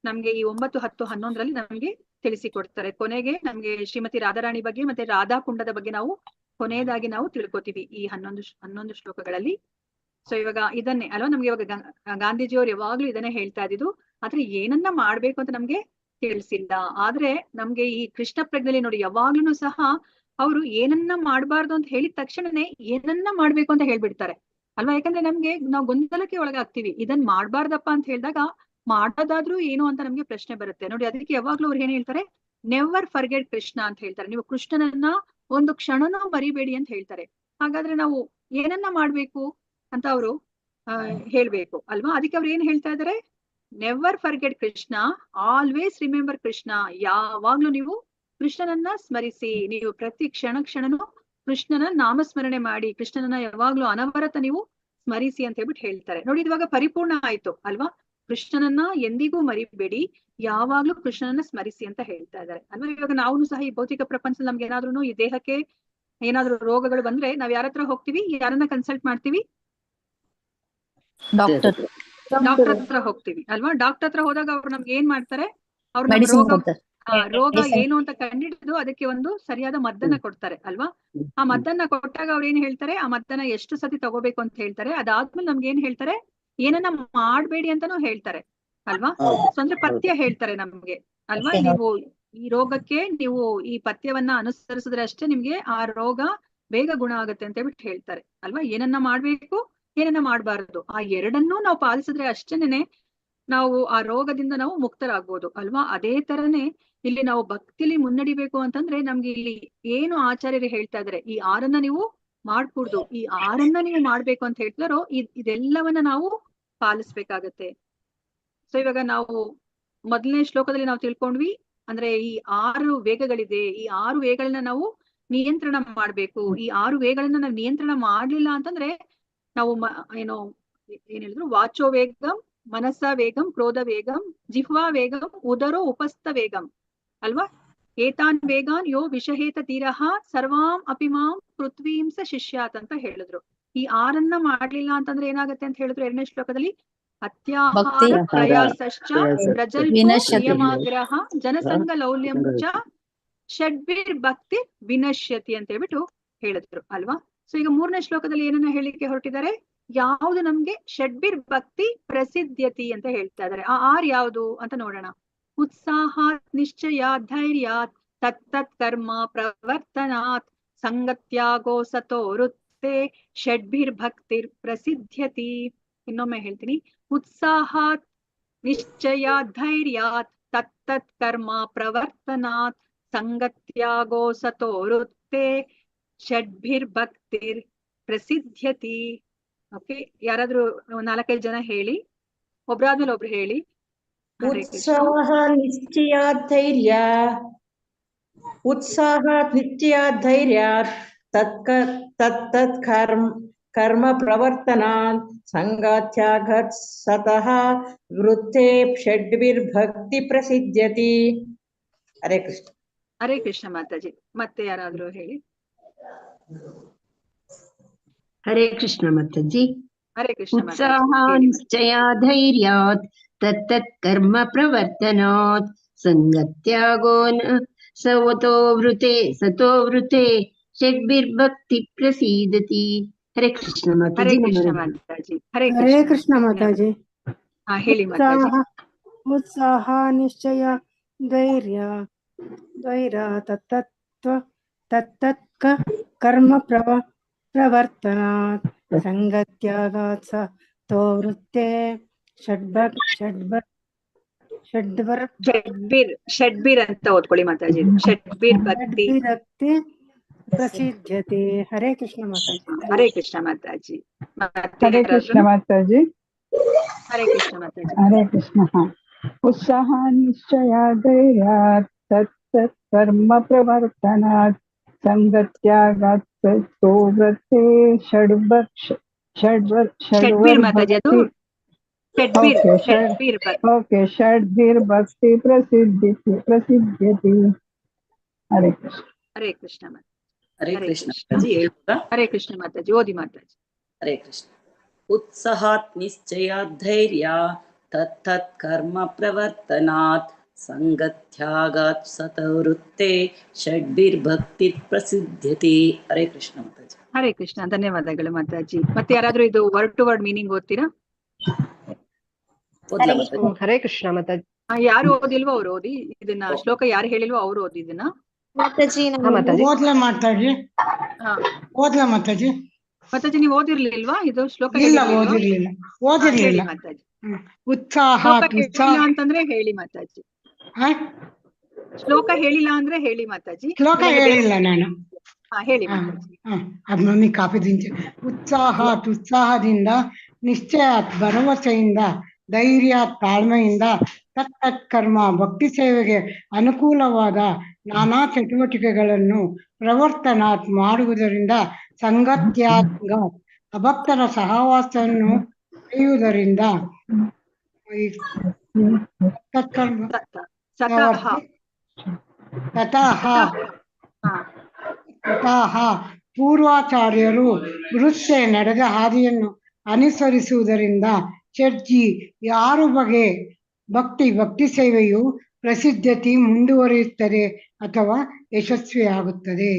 ನಮ್ಗೆ ಈ 9, 10, 11ರಲ್ಲಿ ನಮ್ಗೆ ತಿಳಿಸಿಕೊಡ್ತಾರೆ. ಕೊನೆಗೆ ನಮ್ಗೆ ಶ್ರೀಮತಿ ರಾಧಾರಾಣಿ ಬಗ್ಗೆ ಮತ್ತೆ ರಾಧಾ ಕುಂಡದ ಬಗ್ಗೆ ನಾವು ಕೊನೆಯದಾಗಿ ನಾವು ತಿಳ್ಕೊತೀವಿ ಈ 11 ಶ್ಲೋಕಗಳಲ್ಲಿ. ಸೊ ಇವಾಗ ಇದನ್ನೇ ಅಲ್ವಾ ನಮ್ಗೆ ಇವಾಗ ಗಾಂಧೀಜಿಯವ್ರು ಯಾವಾಗ್ಲೂ ಇದನ್ನೇ ಹೇಳ್ತಾ ಇದ್ದಿದ್ದು, ಆದ್ರೆ ಏನನ್ನ ಮಾಡ್ಬೇಕು ಅಂತ ನಮ್ಗೆ ತಿಳಿಸಿಲ್ಲ. ಆದ್ರೆ ನಮ್ಗೆ ಈ ಕೃಷ್ಣ ಪ್ರಜ್ಞೆಯಲ್ಲಿ ನೋಡಿ ಯಾವಾಗ್ಲೂ ಸಹ ಅವರು ಏನನ್ನ ಮಾಡ್ಬಾರ್ದು ಅಂತ ಹೇಳಿದ ತಕ್ಷಣನೇ ಏನನ್ನ ಮಾಡ್ಬೇಕು ಅಂತ ಹೇಳ್ಬಿಡ್ತಾರೆ ಅಲ್ವಾ. ಯಾಕಂದ್ರೆ ನಮ್ಗೆ ನಾವು ಗೊಂದಲಕ್ಕೆ ಒಳಗಾಗ್ತೀವಿ, ಇದನ್ ಮಾಡ್ಬಾರ್ದಪ್ಪ ಅಂತ ಹೇಳಿದಾಗ ಮಾಡೋದಾದ್ರೂ ಏನು ಅಂತ ನಮ್ಗೆ ಪ್ರಶ್ನೆ ಬರುತ್ತೆ ನೋಡಿ. ಅದಕ್ಕೆ ಯಾವಾಗ್ಲೂ ಅವ್ರು ಏನ್ ಹೇಳ್ತಾರೆ, ನೆವರ್ ಫರ್ಗೆಟ್ ಕೃಷ್ಣ ಅಂತ ಹೇಳ್ತಾರೆ. ನೀವು ಕೃಷ್ಣನನ್ನ ಒಂದು ಕ್ಷಣನೂ ಮರಿಬೇಡಿ ಅಂತ ಹೇಳ್ತಾರೆ. ಹಾಗಾದ್ರೆ ನಾವು ಏನನ್ನ ಮಾಡ್ಬೇಕು ಅಂತ ಅವರು ಹೇಳ್ಬೇಕು ಅಲ್ವಾ. ಅದಕ್ಕೆ ಅವ್ರು ಏನ್ ಹೇಳ್ತಾ ಇದಾರೆ, never forget Krishna, always remember Krishna. ಯಾವಾಗ್ಲೂ ನೀವು ಕೃಷ್ಣನನ್ನ ಸ್ಮರಿಸಿ, ನೀವು ಪ್ರತಿ ಕ್ಷಣನೂ ಕೃಷ್ಣನ ನಾಮಸ್ಮರಣೆ ಮಾಡಿ, ಕೃಷ್ಣನನ್ನ ಯಾವಾಗ್ಲೂ ಅನವರತ ನೀವು ಸ್ಮರಿಸಿ ಅಂತ ಹೇಳ್ಬಿಟ್ಟು ಹೇಳ್ತಾರೆ ನೋಡಿ. ಇವಾಗ ಪರಿಪೂರ್ಣ ಆಯ್ತು ಅಲ್ವಾ. ಕೃಷ್ಣನನ್ನ ಎಂದಿಗೂ ಮರಿಬೇಡಿ, ಯಾವಾಗ್ಲೂ ಕೃಷ್ಣನನ್ನ ಸ್ಮರಿಸಿ ಅಂತ ಹೇಳ್ತಾ ಇದ್ದಾರೆ ಅಲ್ವಾ. ಇವಾಗ ನಾವು ಸಹ ಈ ಭೌತಿಕ ಪ್ರಪಂಚದಲ್ಲಿ ನಮ್ಗೆ ಏನಾದ್ರೂ ಈ ದೇಹಕ್ಕೆ ಏನಾದ್ರೂ ರೋಗಗಳು ಬಂದ್ರೆ ನಾವ್ ಯಾರ ಹತ್ರ ಹೋಗ್ತೀವಿ, ಯಾರನ್ನ ಕನ್ಸಲ್ಟ್ ಮಾಡ್ತೀವಿ? ಡಾಕ್ಟರ್ ಹತ್ರ ಹೋಗ್ತೀವಿ ಅಲ್ವಾ. ಡಾಕ್ಟರ್ ಹತ್ರ ಹೋದಾಗ ಅವ್ರು ನಮ್ಗೆ ಏನ್ ಮಾಡ್ತಾರೆ, ಅವ್ರು ರೋಗ ಏನು ಅಂತ ಕಂಡಿಡಿದು ಅದಕ್ಕೆ ಒಂದು ಸರಿಯಾದ ಮದ್ದನ್ನ ಕೊಡ್ತಾರೆ ಅಲ್ವಾ. ಆ ಮದ್ದನ್ನ ಕೊಟ್ಟಾಗ ಅವ್ರು ಏನ್ ಹೇಳ್ತಾರೆ, ಆ ಮದ್ದನ್ನ ಎಷ್ಟು ಸತಿ ತಗೋಬೇಕು ಅಂತ ಹೇಳ್ತಾರೆ. ಅದಾದ್ಮೇಲೆ ನಮ್ಗೆ ಏನ್ ಹೇಳ್ತಾರೆ, ಏನನ್ನ ಮಾಡ್ಬೇಡಿ ಅಂತಾನು ಹೇಳ್ತಾರೆ ಅಲ್ವಾ. ಅಂದ್ರೆ ಪಥ್ಯ ಹೇಳ್ತಾರೆ ನಮ್ಗೆ ಅಲ್ವಾ. ನೀವು ಈ ರೋಗಕ್ಕೆ ನೀವು ಈ ಪಥ್ಯವನ್ನ ಅನುಸರಿಸಿದ್ರೆ ಅಷ್ಟೇ ನಿಮ್ಗೆ ಆ ರೋಗ ಬೇಗ ಗುಣ ಆಗುತ್ತೆ ಅಂತ ಹೇಳ್ಬಿಟ್ಟು ಹೇಳ್ತಾರೆ ಅಲ್ವಾ. ಏನನ್ನ ಮಾಡ್ಬೇಕು, ಏನನ್ನ ಮಾಡ್ಬಾರ್ದು, ಆ ಎರಡನ್ನೂ ನಾವು ಪಾಲಿಸಿದ್ರೆ ಅಷ್ಟೇನೆ ನಾವು ಆ ರೋಗದಿಂದ ನಾವು ಮುಕ್ತರಾಗ್ಬೋದು ಅಲ್ವಾ. ಅದೇ ತರನೇ ಇಲ್ಲಿ ನಾವು ಭಕ್ತಿಲಿ ಮುನ್ನಡಿಬೇಕು ಅಂತಂದ್ರೆ ನಮ್ಗೆ ಇಲ್ಲಿ ಏನು ಆಚಾರ್ಯರು ಹೇಳ್ತಾ ಇದಾರೆ, ಈ 6ನ್ನ ನೀವು ಮಾಡ್ಕೂಡ್ದು, ಈ 6ನ್ನ ನೀವು ಮಾಡ್ಬೇಕು ಅಂತ ಹೇಳ್ತಾರೋ ಇದೆಲ್ಲವನ್ನ ನಾವು ಪಾಲಿಸ್ಬೇಕಾಗತ್ತೆ. ಸೊ ಇವಾಗ ನಾವು 1ನೇ ಶ್ಲೋಕದಲ್ಲಿ ನಾವು ತಿಳ್ಕೊಂಡ್ವಿ, ಅಂದ್ರೆ ಈ 6 ವೇಗಗಳಿದೆ, ಈ 6 ವೇಗಗಳನ್ನ ನಾವು ನಿಯಂತ್ರಣ ಮಾಡ್ಬೇಕು. ಈ 6 ವೇಗಗಳನ್ನ ನಾವು ನಿಯಂತ್ರಣ ಮಾಡ್ಲಿಲ್ಲ ಅಂತಂದ್ರೆ ನಾವು ಏನ್ ಹೇಳಿದ್ರು, ವಾಚೋ ವೇಗಂ, ಮನಸ್ಸ ವೇಗಂ, ಕ್ರೋಧ ವೇಗಂ, ಜಿಹ್ವಾ ವೇಗಂ, ಉದರೋ ಉಪಸ್ಥ ವೇಗಂ ಅಲ್ವಾ. ಏತಾನ್ ವೇಗಾನ್ ಯೋ ವಿಷಹೇತ ತೀರಃ ಸರ್ವಾಂ ಅಪಿಮಾಂ ಪೃಥ್ವೀಂ ಸ ಶಿಷ್ಯಾತ್ ಅಂತ ಹೇಳಿದ್ರು. ಈ 6ನ್ನ ಮಾಡ್ಲಿಲ್ಲ ಅಂತಂದ್ರೆ ಏನಾಗುತ್ತೆ ಅಂತ ಹೇಳಿದ್ರು 2ನೇ ಶ್ಲೋಕದಲ್ಲಿ, ಅತ್ಯಾಹಾರ ಪ್ರಯಾಸಶ್ಚ ಪ್ರಜಲ್ಪೋ ನಿಯಮಾಗ್ರಹ ಜನಸಂಗ ಲೌಲ್ಯಂ ಚ ಷಡ್ಭಿರ್ ಭಕ್ತಿ ವಿನಶ್ಯತಿ ಅಂತ ಹೇಳ್ಬಿಟ್ಟು ಹೇಳಿದ್ರು ಅಲ್ವಾ. ಸೊ ಈಗ 3ನೇ ಶ್ಲೋಕದಲ್ಲಿ ಏನನ್ನ ಹೇಳಿಕ್ಕೆ ಹೊರಟಿದ್ದಾರೆ, ಯಾವ್ದು ನಮ್ಗೆ ಷಡ್ಭಿರ್ ಭಕ್ತಿ ಪ್ರಸಿದ್ಧತಿ ಅಂತ ಹೇಳ್ತಾ ಇದಾರೆ. ಆ 6 ಯಾವುದು ಅಂತ ನೋಡೋಣ. ಉತ್ಸಾಹಾತ್ ನಿಶ್ಚಯಾತ್ ಧೈರ್ಯಾತ್ ತತ್ತತ್ ಕರ್ಮ ಪ್ರವರ್ತನಾತ್ ಸಂಗತ್ಯಾಗೋ ಸತೋ ವೃತ್ತೆ ಷಡ್ಭಿರ್ ಭಕ್ತಿರ್ ಪ್ರಸಿದ್ಧತಿ. ಇನ್ನೊಮ್ಮೆ ಹೇಳ್ತೀನಿ, ಉತ್ಸಾಹಾತ್ ನಿಶ್ಚಯಾತ್ ಧೈರ್ಯಾತ್ ತತ್ತತ್ ಕರ್ಮ ಪ್ರವರ್ತನಾತ್ ಸಂಗತ್ಯಾಗೋ ಸತೋ ವೃತ್ತೆ ಷಡ್ಭಿರ್ ಭಕ್ತಿರ್ ಪ್ರಸಿದ್ಧತಿ. ಓಕೆ, ಯಾರಾದ್ರೂ 4-5 ಜನ ಹೇಳಿ, ಒಬ್ರಾದ್ಮೇಲೆ ಒಬ್ರು ಹೇಳಿ. ಉತ್ಸಾಹ ನಿಶ್ಚಯಾತ್ ಧೈರ್ಯ, ಉತ್ಸಾಹ ನಿಶ್ಚಯಾತ್ ಧೈರ್ಯ ತತ್ತತ್ ಕರ್ಮ ಪ್ರವರ್ತನಾತ್ ಸಂಗಾತ್ಯಾಘಾತ್ ಸತಃ ವೃತ್ತೇ ಷಡ್ಭಿರ್ಭಕ್ತಿ ಪ್ರಸಿದ್ಧ್ಯತಿ. ಹರೇ ಕೃಷ್ಣ. ಹರೇ ಕೃಷ್ಣ ಮಾತಾಜಿ. ಮತ್ತೆ ಯಾರಾದ್ರೂ ಹೇಳಿ. ಹರೇ ಕೃಷ್ಣ ಮಾತಾಜಿ. ಹರೇ ಕೃಷ್ಣ ಉತ್ಸಾಹ ಮಾತಾಜಿ. ನಿಶ್ಚಯ ಧೈರ್ಯಾತ್ ತತ್ತತ್ ಕರ್ಮ ಪ್ರವರ್ತನಾತ್ ಸಂಗತ್ಯಾಗೋ ಸವತೋ ವೃತೆ ಷಡ್ಭಿರ್ಭಕ್ತಿ ಪ್ರಸೀದತಿ. ಹರೇ ಕೃಷ್ಣ ಹರೇ ಮಾತಾಜಿ. ಕೃಷ್ಣ ಮಾತಾಜಿ. ಹರೇ ಹರೇ ಕೃಷ್ಣ. ಕೃಷ್ಣ ಮಾತಾಜಿ. ಹೇಳಿ ಮಾತಾಜಿ. ಉತ್ಸಾಹ ನಿಶ್ಚಯ ಧೈರ್ಯ ತತ್ತತ್ ಕರ್ಮ ಪ್ರವರ್ತನಾತ್ ಸಂಗತ್ಯಾಗಾತ್ ಸತೋ ವೃತ್ತೆ ಷಡ್ಬೀರ್ ಅಂತ ಓದ್ಕೊಳ್ಳಿ ಮಾತಾಜಿ. ಷಡ್ಬೀರ್ ಭಕ್ತಿ ಷಡ್ಭಿರಕ್ತಿ ಪ್ರಸಿದ್ಧ್ಯತೆ. ಹರೇ ಕೃಷ್ಣ ಮಾತಾಜಿ. ಹರೇ ಕೃಷ್ಣ ಮಾತಾಜಿ. ಮತ್ತೆ ಹರೇ ಕೃಷ್ಣ ಯಾರಾದ್ರೂ? ಮಾತಾಜಿ. ಹರೇ ಕೃಷ್ಣ ಮಾತಾಜಿ. ಹರೇ ಕೃಷ್ಣ. ಉತ್ಸಾಹ ನಿಶ್ಚಯ ಧೈರ್ಯಾತ್ ತತ್ತತ್ ಕರ್ಮ ಪ್ರವರ್ತನಾತ್ ಸಂಗತ್ಯಾಗಾತ್ ಸತೋ ವೃತ್ತೆ ಷಡ್ಬೀರ್ ಮಾತಾಜಿ. ಅದು ಷಡ್ಭಿರ್ ಭಕ್ತಿ ಪ್ರಸಿದ್ಧ್ಯತಿ. ಹರೇ ಕೃಷ್ಣ. ಹರೇ ಕೃಷ್ಣ ಮಾತಾಜಿ. ಹರೇ ಹರೇ ಕೃಷ್ಣ ಕೃಷ್ಣ. ಮಾತಾಜಿ. ಹೇಳ್ಬೋದಾ? ಹರೇ ಕೃಷ್ಣ ಮಾತಾಜಿ. ಓದಿ ಮಾತಾಜಿ. ಹರೇ ಕೃಷ್ಣ. ಉತ್ಸಾಹಾತ್ ನಿಶ್ಚಯಾತ್ ಧೈರ್ಯ ತತ್ತತ್ ಕರ್ಮ ಪ್ರವರ್ತನಾತ್ ಸಂಗತ್ಯಾಗಾತ್ ಸತವೃತ್ತೆ ಷಡ್ಭಿರ್ಭಕ್ತಿ ಪ್ರಸಿದ್ಧ್ಯತಿ. ಹರೇ ಕೃಷ್ಣ ಮಾತಾಜಿ. ಹರೇ ಕೃಷ್ಣ. ಧನ್ಯವಾದಗಳು ಮಾತಾಜಿ. ಮತ್ತೆ ಯಾರಾದ್ರೂ ಇದು ವರ್ಡ್ ಟು ವರ್ಡ್ ಮೀನಿಂಗ್ ಓದ್ತೀರಾ? ಓದ್ಲಾ ಮಾತಾಜಿ? ಹರೇ ಕೃಷ್ಣ ಮಾತಾಜಿ. ಯಾರು ಓದಿಲ್ವೋ ಅವ್ರು ಓದಿ. ಇದನ್ನ ಶ್ಲೋಕ ಯಾರು ಹೇಳಿಲ್ವೋ ಅವ್ರು ಓದಿ ಇದನ್ನ. ಮಾತಾಜಿ ಓದ್ಲಾ ಮಾತಾಜಿ. ಓದ್ಲಾ ಮಾತಾಜಿ. ಮಾತಾಜಿ ನೀವು ಓದಿರ್ಲಿಲ್ವಾ ಇದು ಶ್ಲೋಕ? ಇಲ್ಲ, ಹೇಳಿರ್ಲಿಲ್ವಾ? ಓದಿರ್ಲಿಲ್ಲ. ಹೇಳಿ ಮಾತಾಜಿ. ಉತ್ಸಾಹ ಶ್ಲೋಕ ಹೇಳಿಲ್ಲ ಅಂತಂದ್ರೆ ಹೇಳಿ ಮಾತಾಜಿ. ಶ್ಲೋಕ ಹೇಳಿಲ್ಲ ಅಂದ್ರೆ ಹೇಳಿ ಮಾತಾಜಿ. ಶ್ಲೋಕ ಹೇಳಿಲ್ಲ ನಾನು. ಹೇಳಿ ಮಾತಾಜಿ. ಅದ್ ಮಮ್ಮಿ ಕಾಫಿ ತಿಂತೆ. ಉತ್ಸಾಹದಿಂದ, ನಿಶ್ಚಯ ಭರವಸೆಯಿಂದ, ಧೈರ್ಯ ತಾಳ್ಮೆಯಿಂದ, ತತ್ತತ್ ಕರ್ಮ ಭಕ್ತಿ ಸೇವೆಗೆ ಅನುಕೂಲವಾದ ನಾನಾ ಚಟುವಟಿಕೆಗಳನ್ನು ಪ್ರವರ್ತನಾತ್ ಮಾಡುವುದರಿಂದ, ಸಂಗತ್ಯಾಗ ಅಭಕ್ತರ ಸಹವಾಸವನ್ನು ಪಡೆಯುವುದರಿಂದ, ತತಃ ಪೂರ್ವಾಚಾರ್ಯರು ವೃತ್ತೆ ನಡೆದ ಹಾದಿಯನ್ನು ಅನುಸರಿಸುವುದರಿಂದ ಷಡ್ಜಿ 6 ಬಗೆ ಭಕ್ತಿ ಸೇವೆಯು ಪ್ರಸಿದ್ಧತೆ ಮುಂದುವರಿಯುತ್ತದೆ ಅಥವಾ ಯಶಸ್ವಿಯಾಗುತ್ತದೆ.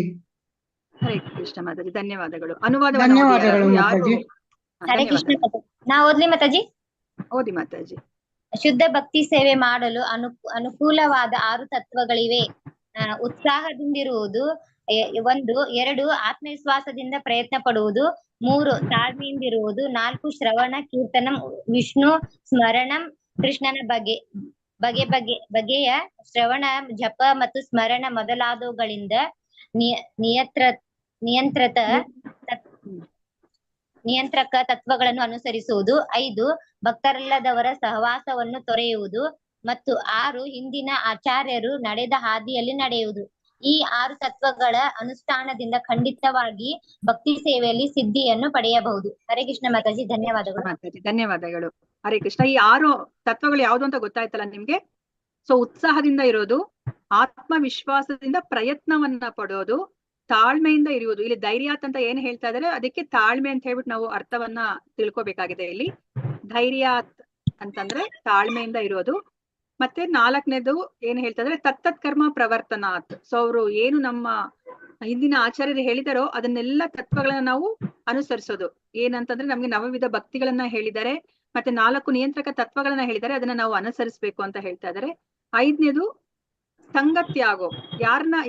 ಹರೇ ಕೃಷ್ಣ ಮಾತಾಜಿ. ಧನ್ಯವಾದಗಳು. ಅನುವಾದ ಧನ್ಯವಾದಗಳು ಮಾತಾಜಿ. ಹರೇ ಕೃಷ್ಣ. ನಾ ಓದ್ಲಿ ಮಾತಾಜಿ. ಓದಿ ಮಾತಾಜಿ. ಶುದ್ಧ ಭಕ್ತಿ ಸೇವೆ ಮಾಡಲು ಅನುಕೂಲವಾದ 6 ತತ್ವಗಳಿವೆ. ಉತ್ಸಾಹದಿಂದಿರುವುದು 1, 2 ಆತ್ಮವಿಶ್ವಾಸದಿಂದ ಪ್ರಯತ್ನ ಪಡುವುದು, 3 ತಾಳ್ಮೆಯಿಂದಿರುವುದು, 4 ಶ್ರವಣ ಕೀರ್ತನಂ ವಿಷ್ಣು ಸ್ಮರಣಂ ಕೃಷ್ಣನ ಬಗೆಯ ಶ್ರವಣ ಜಪ ಮತ್ತು ಸ್ಮರಣ ಮೊದಲಾದವುಗಳಿಂದ ನಿಯಂತ್ರಕ ತತ್ವಗಳನ್ನು ಅನುಸರಿಸುವುದು, 5 ಭಕ್ತರಲ್ಲದವರ ಸಹವಾಸವನ್ನು ತೊರೆಯುವುದು ಮತ್ತು 6 ಹಿಂದಿನ ಆಚಾರ್ಯರು ನಡೆದ ಹಾದಿಯಲ್ಲಿ ನಡೆಯುವುದು. ಈ 6 ತತ್ವಗಳ ಅನುಷ್ಠಾನದಿಂದ ಖಂಡಿತವಾಗಿ ಭಕ್ತಿ ಸೇವೆಯಲ್ಲಿ ಸಿದ್ಧಿಯನ್ನು ಪಡೆಯಬಹುದು. ಹರೇ ಕೃಷ್ಣ ಮಾತಾಜಿ. ಧನ್ಯವಾದಗಳು ಮಾತಾಜಿ. ಧನ್ಯವಾದಗಳು. ಹರೇ ಕೃಷ್ಣ. ಈ 6 ತತ್ವಗಳು ಯಾವ್ದು ಅಂತ ಗೊತ್ತಾಯ್ತಲ್ಲ ನಿಮ್ಗೆ? ಸೊ ಉತ್ಸಾಹದಿಂದ ಇರೋದು, ಆತ್ಮವಿಶ್ವಾಸದಿಂದ ಪ್ರಯತ್ನವನ್ನ ಪಡೋದು, ತಾಳ್ಮೆಯಿಂದ ಇರುವುದು. ಇಲ್ಲಿ ಧೈರ್ಯಾತ್ ಅಂತ ಏನ್ ಹೇಳ್ತಾ ಇದಾರೆ ಅದಕ್ಕೆ ತಾಳ್ಮೆ ಅಂತ ಹೇಳ್ಬಿಟ್ಟು ನಾವು ಅರ್ಥವನ್ನ ತಿಳ್ಕೊಬೇಕಾಗಿದೆ. ಇಲ್ಲಿ ಧೈರ್ಯಾತ್ ಅಂತಂದ್ರೆ ತಾಳ್ಮೆಯಿಂದ ಇರೋದು. ಮತ್ತೆ 4ನೇದು ಏನ್ ಹೇಳ್ತಾ ಇದಾರೆ, ತತ್ತತ್ ಕರ್ಮ ಪ್ರವರ್ತನಾತ್. ಸೊ ಅವರು ಏನು ನಮ್ಮ ಹಿಂದಿನ ಆಚಾರ್ಯರು ಹೇಳಿದಾರೋ ಅದನ್ನೆಲ್ಲ ತತ್ವಗಳನ್ನ ನಾವು ಅನುಸರಿಸೋದು. ಏನಂತಂದ್ರೆ ನಮ್ಗೆ ನವವಿಧ ಭಕ್ತಿಗಳನ್ನ ಹೇಳಿದ್ದಾರೆ, ಮತ್ತೆ 4 ನಿಯಂತ್ರಕ ತತ್ವಗಳನ್ನ ಹೇಳಿದ್ದಾರೆ, ಅದನ್ನ ನಾವು ಅನುಸರಿಸಬೇಕು ಅಂತ ಹೇಳ್ತಾ ಇದಾರೆ. 5ನೇದು ಸಂಗತ್ಯಾಗೋ,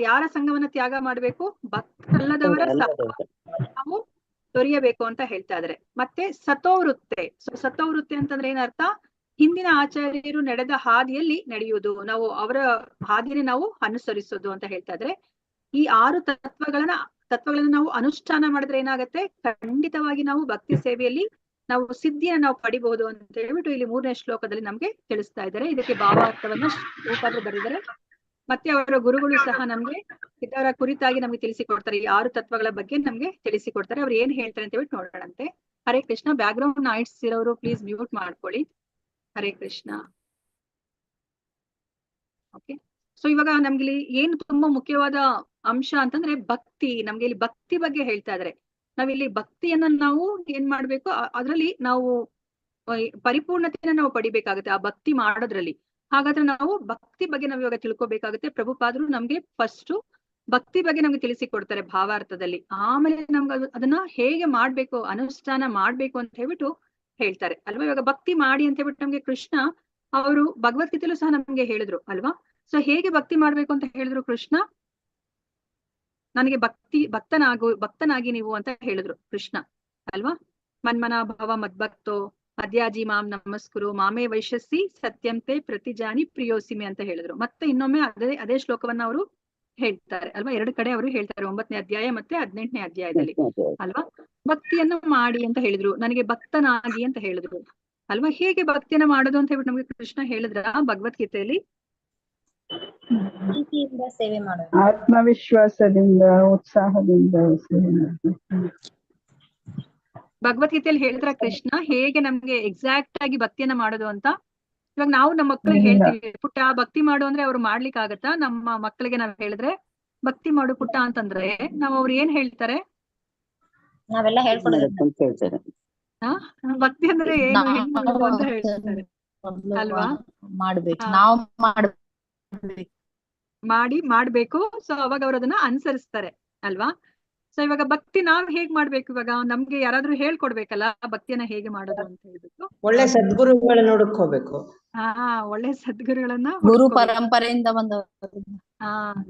ಯಾರ ಸಂಘವನ್ನ ತ್ಯಾಗ ಮಾಡ್ಬೇಕು? ಭಕ್ತರಲ್ಲದವರ ನಾವು ತೊರೆಯಬೇಕು ಅಂತ ಹೇಳ್ತಾ ಇದಾರೆ. ಮತ್ತೆ ಸತೋವೃತ್ತೆ. ಸತೋವೃತ್ತೆ ಅಂತಂದ್ರೆ ಏನರ್ಥ? ಹಿಂದಿನ ಆಚಾರ್ಯರು ನಡೆದ ಹಾದಿಯಲ್ಲಿ ನಡೆಯುವುದು, ನಾವು ಅವರ ಹಾದಿಯಲ್ಲಿ ನಾವು ಅನುಸರಿಸೋದು ಅಂತ ಹೇಳ್ತಾ ಇದ್ರೆ. ಈ 6 ತತ್ವಗಳನ್ನ ನಾವು ಅನುಷ್ಠಾನ ಮಾಡಿದ್ರೆ ಏನಾಗತ್ತೆ? ಖಂಡಿತವಾಗಿ ನಾವು ಭಕ್ತಿ ಸೇವೆಯಲ್ಲಿ ನಾವು ಸಿದ್ಧಿಯನ್ನು ನಾವು ಪಡಿಬಹುದು ಅಂತ ಹೇಳ್ಬಿಟ್ಟು ಇಲ್ಲಿ 3ನೇ ಶ್ಲೋಕದಲ್ಲಿ ನಮ್ಗೆ ತಿಳಿಸ್ತಾ ಇದ್ದಾರೆ. ಇದಕ್ಕೆ ಭಾವಾರ್ಥವನ್ನ ಶ್ಲೋಕಾದ್ರು ಬರೆದರೆ ಮತ್ತೆ ಅವರ ಗುರುಗಳು ಸಹ ನಮ್ಗೆ ಇದರ ಕುರಿತಾಗಿ ನಮ್ಗೆ ತಿಳಿಸಿಕೊಡ್ತಾರೆ. ಈ 6 ತತ್ವಗಳ ಬಗ್ಗೆ ನಮ್ಗೆ ತಿಳಿಸಿಕೊಡ್ತಾರೆ. ಅವ್ರು ಏನ್ ಹೇಳ್ತಾರೆ ಅಂತ ಹೇಳ್ಬಿಟ್ಟು ನೋಡೋಣಂತೆ. Hare Krishna. Back ground noise ಇರೋರು ಪ್ಲೀಸ್ ಮ್ಯೂಟ್ ಮಾಡ್ಕೊಳ್ಳಿ. ಹರೇ ಕೃಷ್ಣ. ಓಕೆ. ಸೊ ಇವಾಗ ನಮ್ಗೆ ಇಲ್ಲಿ ಏನು ತುಂಬಾ ಮುಖ್ಯವಾದ ಅಂಶ ಅಂತಂದ್ರೆ ಭಕ್ತಿ. ನಮ್ಗೆ ಇಲ್ಲಿ ಭಕ್ತಿ ಬಗ್ಗೆ ಹೇಳ್ತಾ ಇದಾರೆ. ನಾವಿಲ್ಲಿ ಭಕ್ತಿಯನ್ನ ನಾವು ಏನ್ ಮಾಡ್ಬೇಕು, ಅದ್ರಲ್ಲಿ ನಾವು ಪರಿಪೂರ್ಣತೆಯನ್ನ ನಾವು ಪಡಿಬೇಕಾಗುತ್ತೆ ಆ ಭಕ್ತಿ ಮಾಡೋದ್ರಲ್ಲಿ. ಹಾಗಾದ್ರೆ ನಾವು ಭಕ್ತಿ ಬಗ್ಗೆ ನಾವ್ ಇವಾಗ ತಿಳ್ಕೊಬೇಕಾಗುತ್ತೆ. ಪ್ರಭುಪಾದರು ನಮ್ಗೆ ಫಸ್ಟ್ ಭಕ್ತಿ ಬಗ್ಗೆ ನಮ್ಗೆ ತಿಳಿಸಿಕೊಡ್ತಾರೆ ಭಾವಾರ್ಥದಲ್ಲಿ. ಆಮೇಲೆ ನಮ್ಗೆ ಅದನ್ನ ಹೇಗೆ ಮಾಡ್ಬೇಕು, ಅನುಷ್ಠಾನ ಮಾಡ್ಬೇಕು ಅಂತ ಹೇಳ್ಬಿಟ್ಟು ಹೇಳ್ತಾರೆ ಅಲ್ವಾ. ಇವಾಗ ಭಕ್ತಿ ಮಾಡಿ ಅಂತ ಹೇಳ್ಬಿಟ್ಟು ನಮ್ಗೆ ಕೃಷ್ಣ ಅವರು ಭಗವದ್ಗೀತೆಯಲ್ಲೂ ಸಹ ನಮ್ಗೆ ಹೇಳಿದ್ರು ಅಲ್ವಾ. ಸೊ ಹೇಗೆ ಭಕ್ತಿ ಮಾಡ್ಬೇಕು ಅಂತ ಹೇಳಿದ್ರು ಕೃಷ್ಣ. ನನಗೆ ಭಕ್ತನಾಗಿ ನೀವು ಅಂತ ಹೇಳಿದ್ರು ಕೃಷ್ಣ ಅಲ್ವಾ. ಮನ್ಮನ ಭವ ಮದ್ಭಕ್ತೋ ಅದ್ಯಾಜಿ ಮಾಂ ನಮಸ್ಕುರು ಮಾಮೇ ವೈಶ್ಯಸಿ ಸತ್ಯಂತೆ ಪ್ರತಿಜಾನಿ ಪ್ರಿಯೋಸಿಮೆ ಅಂತ ಹೇಳಿದ್ರು. ಮತ್ತೆ ಇನ್ನೊಮ್ಮೆ ಅದೇ ಶ್ಲೋಕವನ್ನ ಅವರು ಹೇಳ್ತಾರೆ ಅಲ್ವಾ. 2 ಕಡೆ ಅವರು ಹೇಳ್ತಾರೆ, 9ನೇ ಅಧ್ಯಾಯ ಮತ್ತೆ 18ನೇ ಅಧ್ಯಾಯದಲ್ಲಿ ಅಲ್ವಾ. ಭಕ್ತಿಯನ್ನ ಮಾಡಿ ಅಂತ ಹೇಳಿದ್ರು, ನನಗೆ ಭಕ್ತನಾಗಿ ಅಂತ ಹೇಳಿದ್ರು ಅಲ್ವಾ. ಹೇಗೆ ಭಕ್ತಿಯನ್ನ ಮಾಡೋದು ಅಂತ ಹೇಳ್ಬಿಟ್ಟು ನಮ್ಗೆ ಕೃಷ್ಣ ಹೇಳಿದ್ರ ಭಗವದ್ಗೀತೆಯಲ್ಲಿ. ಪ್ರೀತಿಯಿಂದ ಸೇವೆ ಮಾಡೋದು, ಆತ್ಮವಿಶ್ವಾಸದಿಂದ ಉತ್ಸಾಹದಿಂದ ಸೇವೆ ಮಾಡ್ಬೇಕು. ಭಗವದ್ಗೀತೆಯಲ್ಲಿ ಹೇಳಿದ್ರ ಕೃಷ್ಣ ಹೇಗೆ ನಮ್ಗೆ ಎಕ್ಸಾಕ್ಟ್ ಆಗಿ ಭಕ್ತಿಯನ್ನ ಮಾಡೋದು ಅಂತ. ಇವಾಗ ನಾವು ನಮ್ಮ ಮಕ್ಕಳಿಗೆ ಹೇಳ್ತೀವಿ, ಪುಟ್ಟ ಭಕ್ತಿ ಮಾಡು ಅಂದ್ರೆ ಅವ್ರು ಮಾಡ್ಲಿಕ್ಕೆ ಆಗತ್ತಾ? ನಮ್ಮ ಮಕ್ಕಳಿಗೆ ನಾವ್ ಹೇಳಿದ್ರೆ ಭಕ್ತಿ ಮಾಡು ಪುಟ್ಟ ಅಂತಂದ್ರೆ ನಾವ್ ಅವ್ರು ಏನ್ ಹೇಳ್ತಾರೆ? ನಾವೆಲ್ಲ ಹೇಳ್ಕೊಡೋದು. ಭಕ್ತಿ ಅಂದ್ರೆ ಏನು, ಹೆಂಗ್ ಮಾಡೋದು ಅಂತ ಹೇಳ್ತಾರೆ ಅಲ್ವಾ. ಮಾಡ್ಬೇಕು, ನಾವು ಮಾಡ್ಬೇಕು. ಸೊ ಅವಾಗ ಅವ್ರು ಅದನ್ನ ಅನುಸರಿಸ್ತಾರೆ ಅಲ್ವಾ. ಸೊ ಇವಾಗ ಭಕ್ತಿ ನಾವ್ ಹೇಗ್ ಮಾಡ್ಬೇಕು? ಇವಾಗ ನಮ್ಗೆ ಯಾರಾದ್ರೂ ಹೇಳ್ಕೊಡ್ಬೇಕಲ್ಲ ಭಕ್ತಿಯನ್ನ ಹೇಗೆ ಮಾಡೋದು ಅಂತ ಹೇಳ್ಬಿಟ್ಟು. ಒಳ್ಳೆ ಸದ್ಗುರುಗಳನ್ನ ಹುಡುಕೋಬೇಕು. ಒಳ್ಳೆ ಸದ್ಗುರುಗಳನ್ನ ಗುರು ಪರಂಪರೆಯಿಂದ ಬಂದ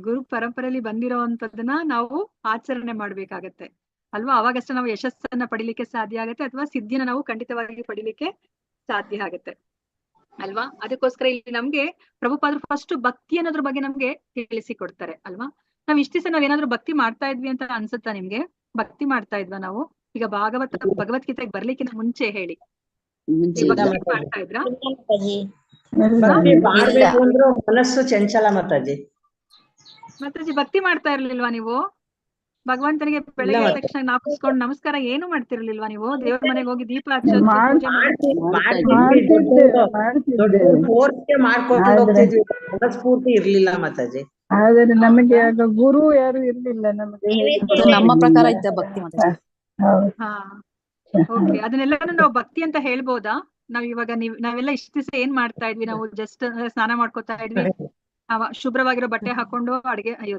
ಗುರು ಪರಂಪರೆಯಲ್ಲಿ ಬಂದಿರೋವಂಥದ್ದನ್ನ ನಾವು ಆಚರಣೆ ಮಾಡ್ಬೇಕಾಗತ್ತೆ ಅಲ್ವಾ. ಅವಾಗಷ್ಟೇ ನಾವು ಯಶಸ್ಸನ್ನ ಪಡಿಲಿಕ್ಕೆ ಸಾಧ್ಯ ಆಗತ್ತೆ, ಅಥವಾ ಸಿದ್ಧಿನ ನಾವು ಖಂಡಿತವಾಗಿ ಪಡಿಲಿಕ್ಕೆ ಸಾಧ್ಯ ಆಗತ್ತೆ ಅಲ್ವಾ. ಅದಕ್ಕೋಸ್ಕರ ಇಲ್ಲಿ ನಮ್ಗೆ ಪ್ರಭುಪಾದರು ಫಸ್ಟ್ ಭಕ್ತಿ ಅನ್ನೋದ್ರ ಬಗ್ಗೆ ನಮ್ಗೆ ತಿಳಿಸಿಕೊಡ್ತಾರೆ ಅಲ್ವಾ. ನಾವ್ ಇಷ್ಟ ದಿವಸ ನಾವೇನಾದ್ರೂ ಭಕ್ತಿ ಮಾಡ್ತಾ ಇದ್ವಿ ಅಂತ ಅನ್ಸುತ್ತಾ ನಿಮ್ಗೆ? ಭಕ್ತಿ ಮಾಡ್ತಾ ಇದ್ವಾ ನಾವು? ಈಗ ಭಗವದ್ಗೀತೆಗೆ ಬರ್ಲಿಕ್ಕಿಂತ ಮುಂಚೆ ಹೇಳಿ, ಭಕ್ತಿ ಮಾಡ್ತಾ ಇದ್ರಾ? ಮಾಡ್ಬೇಕು ಅಂದ್ರೂ ಮನಸ್ಸು ಚಂಚಲ ಮಾತಾಜಿ. ಮಾತಾಜಿ ಭಕ್ತಿ ಮಾಡ್ತಾ ಇರ್ಲಿಲ್ವಾ ನೀವು? ಭಗವಂತನಿಗೆ ಬೆಳಗ್ಗೆ ತಕ್ಷಣ ನಾಪಿಸ್ಕೊಂಡು ನಮಸ್ಕಾರ ಏನು ಮಾಡ್ತಿರ್ಲಿಲ್ವಾ ನೀವು? ದೇವ್ರ ಮನೆಗೆ ಹೋಗಿ ದೀಪ ಹಚ್ಚೋದು, ಮಾಡ್ಕೊಂಡು ಹೋಗ್ತಿದ್ವಿ, ಮನಸ್ಫೂರ್ತಿ ಇರ್ಲಿಲ್ಲ ಮಾತಾಜಿ. ಆದ್ರೆ ನಮಗೆ ಆಗ ಗುರು ಯಾರು ಇರ್ಲಿಲ್ಲ ನಮಗೆ. ನಮ್ಮ ಪ್ರಕಾರ ಇದ್ದ ಭಕ್ತಿ ಮಾತಾಜಿ. ಓಕೆ, ಅದನ್ನೆಲ್ಲಾನು ನಾವು ಭಕ್ತಿ ಅಂತ ಹೇಳ್ಬೋದಾ? ನಾವ್ ಇವಾಗ ನಾವೆಲ್ಲ ಇಷ್ಟ ದಿವಸ ಏನ್ ಮಾಡ್ತಾ ಇದ್ವಿ? ನಾವು ಜಸ್ಟ್ ಸ್ನಾನ ಮಾಡ್ಕೊತಾ ಇದ್ವಿ, ಶುಭ್ರವಾಗಿರೋ ಬಟ್ಟೆ ಹಾಕೊಂಡು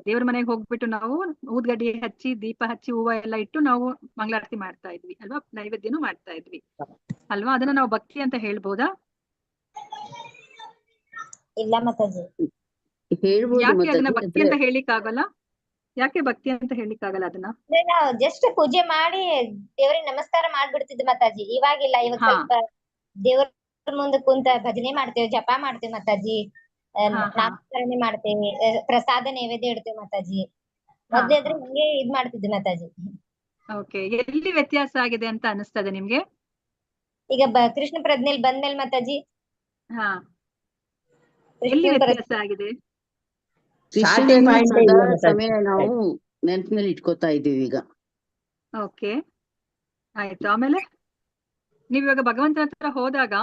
ದೇವ್ರ ಮನೆಗೆ ಹೋಗ್ಬಿಟ್ಟು ನಾವು ಊದ್ಗಡ್ಡಿ ಹಚ್ಚಿ ದೀಪ ಹಚ್ಚಿ ಹೂವ ಎಲ್ಲ ಇಟ್ಟು ನಾವು ಮಂಗಳಾರತಿ ಮಾಡ್ತಾ ಇದ್ವಿ ಅಲ್ವಾ. ನೈವೇದ್ಯನೂ ಮಾಡ್ತಾ ಇದ್ವಿ ಅಲ್ವಾ. ಅದನ್ನ ನಾವು ಭಕ್ತಿ ಅಂತ ಹೇಳ್ಬೋದಾ? ಇಲ್ಲ ಮಾತಾಜಿ. ಯಾಕೆ ಅದನ್ನ ಭಕ್ತಿ ಅಂತ ಹೇಳಿಕ್ ಆಗಲ್ಲ? ಯಾಕೆ ಭಕ್ತಿ ಅಂತ ಹೇಳಿಕ್ ಆಗಲ್ಲ ಅದನ್ನ? ನಾವು ಜಸ್ಟ್ ಪೂಜೆ ಮಾಡಿ ದೇವ್ರಿಗೆ ನಮಸ್ಕಾರ ಮಾಡ್ಬಿಡ್ತಿದ್ವಿ ಮಾತಾಜಿ. ಇವಾಗಿಲ್ಲ, ಇವಾಗ ಸ್ವಲ್ಪ ದೇವ್ರ ಮುಂದೆ ಕುಂತ ಭಜನೆ ಮಾಡ್ತೇವೆ, ಜಪ ಮಾಡ್ತೇವೆ ಮಾತಾಜಿ, ನಾಮಸ್ಮರಣೆ ಮಾಡ್ತೇವೆ, ಪ್ರಸಾದ ನೈವೇದ್ಯ ಇಡ್ತೇವೆ ಮಾತಾಜಿ. ಮೊದ್ಲಾದ್ರೆ ಹಿಂಗೆ ಇದ್ ಮಾಡ್ತಿದ್ವಿ ಮಾತಾಜಿ. ಓಕೆ, ಎಲ್ಲಿ ವ್ಯತ್ಯಾಸ ಆಗಿದೆ ಅಂತ ಅನಿಸ್ತದೆ ನಿಮ್ಗೆ? ಈಗ ಕೃಷ್ಣ ಪ್ರಜ್ಞೆಲ್ ಬಂದ್ಮೇಲೆ ಮಾತಾಜಿ ಎಲ್ಲಿ ವ್ಯತ್ಯಾಸ ಆಗಿದೆ? ಸಮಯ ನಾವು ನೆನಪಿನಲ್ಲಿ ಇಟ್ಕೋತಾ ಇದೀವಿ ಈಗ. ಓಕೆ, ಆಯ್ತು. ಆಮೇಲೆ ನೀವ್ ಇವಾಗ ಭಗವಂತನ ಹತ್ರ ಹೋದಾಗ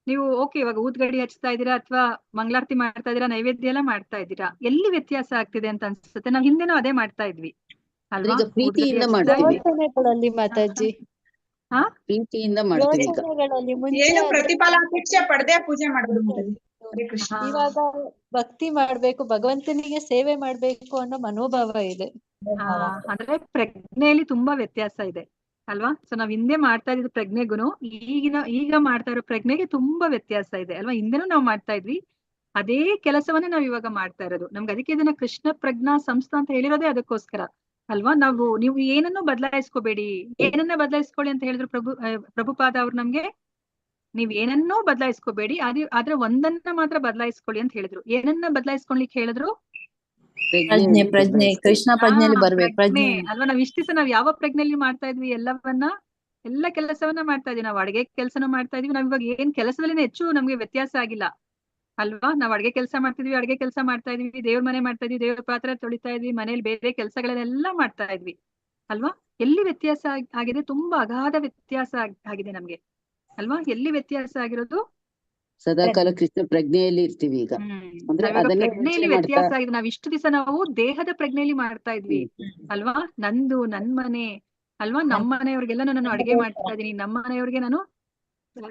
ನೀವು ಓಕೆ ಇವಾಗ ಊದ್ಗಡಿ ಹಚ್ತಾ ಇದ್ದೀರಾ ಅಥವಾ ಮಂಗಳಾರತಿ ಮಾಡ್ತಾ ಇದೀರಾ, ನೈವೇದ್ಯ ಎಲ್ಲ ಮಾಡ್ತಾ ಇದ್ದೀರಾ, ಎಲ್ಲಿ ವ್ಯತ್ಯಾಸ ಆಗ್ತಿದೆ ಅಂತ ಅನ್ಸುತ್ತೆ? ನಾವ್ ಹಿಂದೆನೂ ಅದೇ ಮಾಡ್ತಾ ಇದ್ವಿ ಅಲ್ವಾ. ಪ್ರೀತಿಯಿಂದ ಮಾಡ್ತೀವಿ ಮಾತಾಜಿ, ಪ್ರೀತಿಯಿಂದ ಮಾಡ್ತೀವಿ. ಏನು ಪ್ರತಿಫಲಾಪೇಕ್ಷೆ ಪಡೆದೇ ಪೂಜೆ ಮಾಡೋದು. ಇವಾಗ ಭಕ್ತಿ ಮಾಡ್ಬೇಕು, ಭಗವಂತನಿಗೆ ಸೇವೆ ಮಾಡ್ಬೇಕು ಅನ್ನೋ ಮನೋಭಾವ ಇದೆ. ಅಂದ್ರೆ ಪ್ರಜ್ಞೆಯಲ್ಲಿ ತುಂಬಾ ವ್ಯತ್ಯಾಸ ಇದೆ ಅಲ್ವಾ. ಸೊ ನಾವ್ ಹಿಂದೆ ಮಾಡ್ತಾ ಇದ್ದ ಪ್ರಜ್ಞೆಗುನು ಈಗ ಮಾಡ್ತಾ ಇರೋ ಪ್ರಜ್ಞೆಗೆ ತುಂಬಾ ವ್ಯತ್ಯಾಸ ಇದೆ ಅಲ್ವಾ. ಹಿಂದೆನೂ ನಾವ್ ಮಾಡ್ತಾ ಇದ್ವಿ ಅದೇ ಕೆಲಸವನ್ನೇ ನಾವ್ ಇವಾಗ ಮಾಡ್ತಾ ಇರೋದು. ನಮ್ಗೆ ಅದಕ್ಕೆ ಇದನ್ನ ಕೃಷ್ಣ ಪ್ರಜ್ಞಾ ಸಂಸ್ಥಾ ಅಂತ ಹೇಳಿರೋದೇ ಅದಕ್ಕೋಸ್ಕರ ಅಲ್ವಾ. ನೀವು ಏನನ್ನೂ ಬದಲಾಯಿಸ್ಕೋಬೇಡಿ, ಏನನ್ನ ಬದಲಾಯಿಸ್ಕೊಳ್ಳಿ ಅಂತ ಹೇಳಿದ್ರು ಪ್ರಭುಪಾದ ಅವ್ರು ನಮ್ಗೆ. ನೀವ್ ಏನನ್ನೂ ಬದಲಾಯಿಸ್ಕೋಬೇಡಿ, ಆದ್ರೆ ಒಂದನ್ನ ಮಾತ್ರ ಬದಲಾಯಿಸ್ಕೊಳ್ಳಿ ಅಂತ ಹೇಳಿದ್ರು. ಏನನ್ನ ಬದಲಾಯಿಸ್ಕೊಳ್ಲಿಕ್ಕೆ ಹೇಳಿದ್ರು? ಪ್ರಜ್ಞೆ, ಕೃಷ್ಣ ಪ್ರಜ್ಞೆಯಲ್ಲಿ ಬರ್ಬೇಕು. ಪ್ರಜ್ಞೆ ಅಲ್ವಾ. ನಾವ್ ಇಷ್ಟ ದಿವಸ ನಾವ್ ಯಾವ ಪ್ರಜ್ಞೆಯಲ್ಲಿ ಮಾಡ್ತಾ ಇದ್ವಿ? ಎಲ್ಲ ಕೆಲಸವನ್ನ ಮಾಡ್ತಾ ಇದ್ವಿ. ನಾವು ಅಡಿಗೆ ಕೆಲಸನೂ ಮಾಡ್ತಾ ಇದೀವಿ. ನಾವ್ ಇವಾಗ ಏನ್ ಕೆಲಸದಲ್ಲಿ ಹೆಚ್ಚು ನಮ್ಗೆ ವ್ಯತ್ಯಾಸ ಆಗಿಲ್ಲ ಅಲ್ವಾ? ನಾವ್ ಅಡ್ಗೆ ಕೆಲಸ ಮಾಡ್ತಿದ್ವಿ, ಅಡ್ಗೆ ಕೆಲಸ ಮಾಡ್ತಾ ಇದೀವಿ, ದೇವ್ರ ಮನೆ ಮಾಡ್ತಾ ಇದ್ವಿ, ದೇವ್ರ ಪಾತ್ರೆ ತೊಳಿತಾ ಇದ್ವಿ, ಮನೇಲಿ ಬೇರೆ ಕೆಲಸಗಳನ್ನೆಲ್ಲ ಮಾಡ್ತಾ ಇದ್ವಿ ಅಲ್ವಾ? ಎಲ್ಲಿ ವ್ಯತ್ಯಾಸ ಆಗಿದೆ? ತುಂಬಾ ಅಗಾಧ ವ್ಯತ್ಯಾಸ ಆಗಿದೆ ನಮ್ಗೆ ಅಲ್ವಾ? ಎಲ್ಲಿ ವ್ಯತ್ಯಾಸ ಆಗಿರೋದು? ಸದಾಕಾಲ ಕೃಷ್ಣ ಪ್ರಜ್ಞೆಯಲ್ಲಿ ಇರ್ತೀವಿ ಈಗ. ಅಂದ್ರೆ ನಾವಿವಾಗ ಅದನ್ನೇ ಪ್ರಜ್ಞೆಯಲ್ಲಿ ಯೋಚನೆ ಮಾಡ್ತಾ ವ್ಯತ್ಯಾಸ ಆಗಿದೆ. ನಾವ್ ಇಷ್ಟು ದಿವಸ ನಾವು ದೇಹದ ಪ್ರಜ್ಞೆಯಲ್ಲಿ ಮಾಡ್ತಾ ಇದ್ವಿ ಅಲ್ವಾ? ನಂದು ನನ್ ಮನೆ ಅಲ್ವಾ? ನಮ್ಮ ಮನೆಯವ್ರಿಗೆಲ್ಲ ನಾನು ಅಡ್ಗೆ ಮಾಡ್ತಾ ಇದೀನಿ, ನಮ್ಮ ಮನೆಯವ್ರಿಗೆ ನಾನು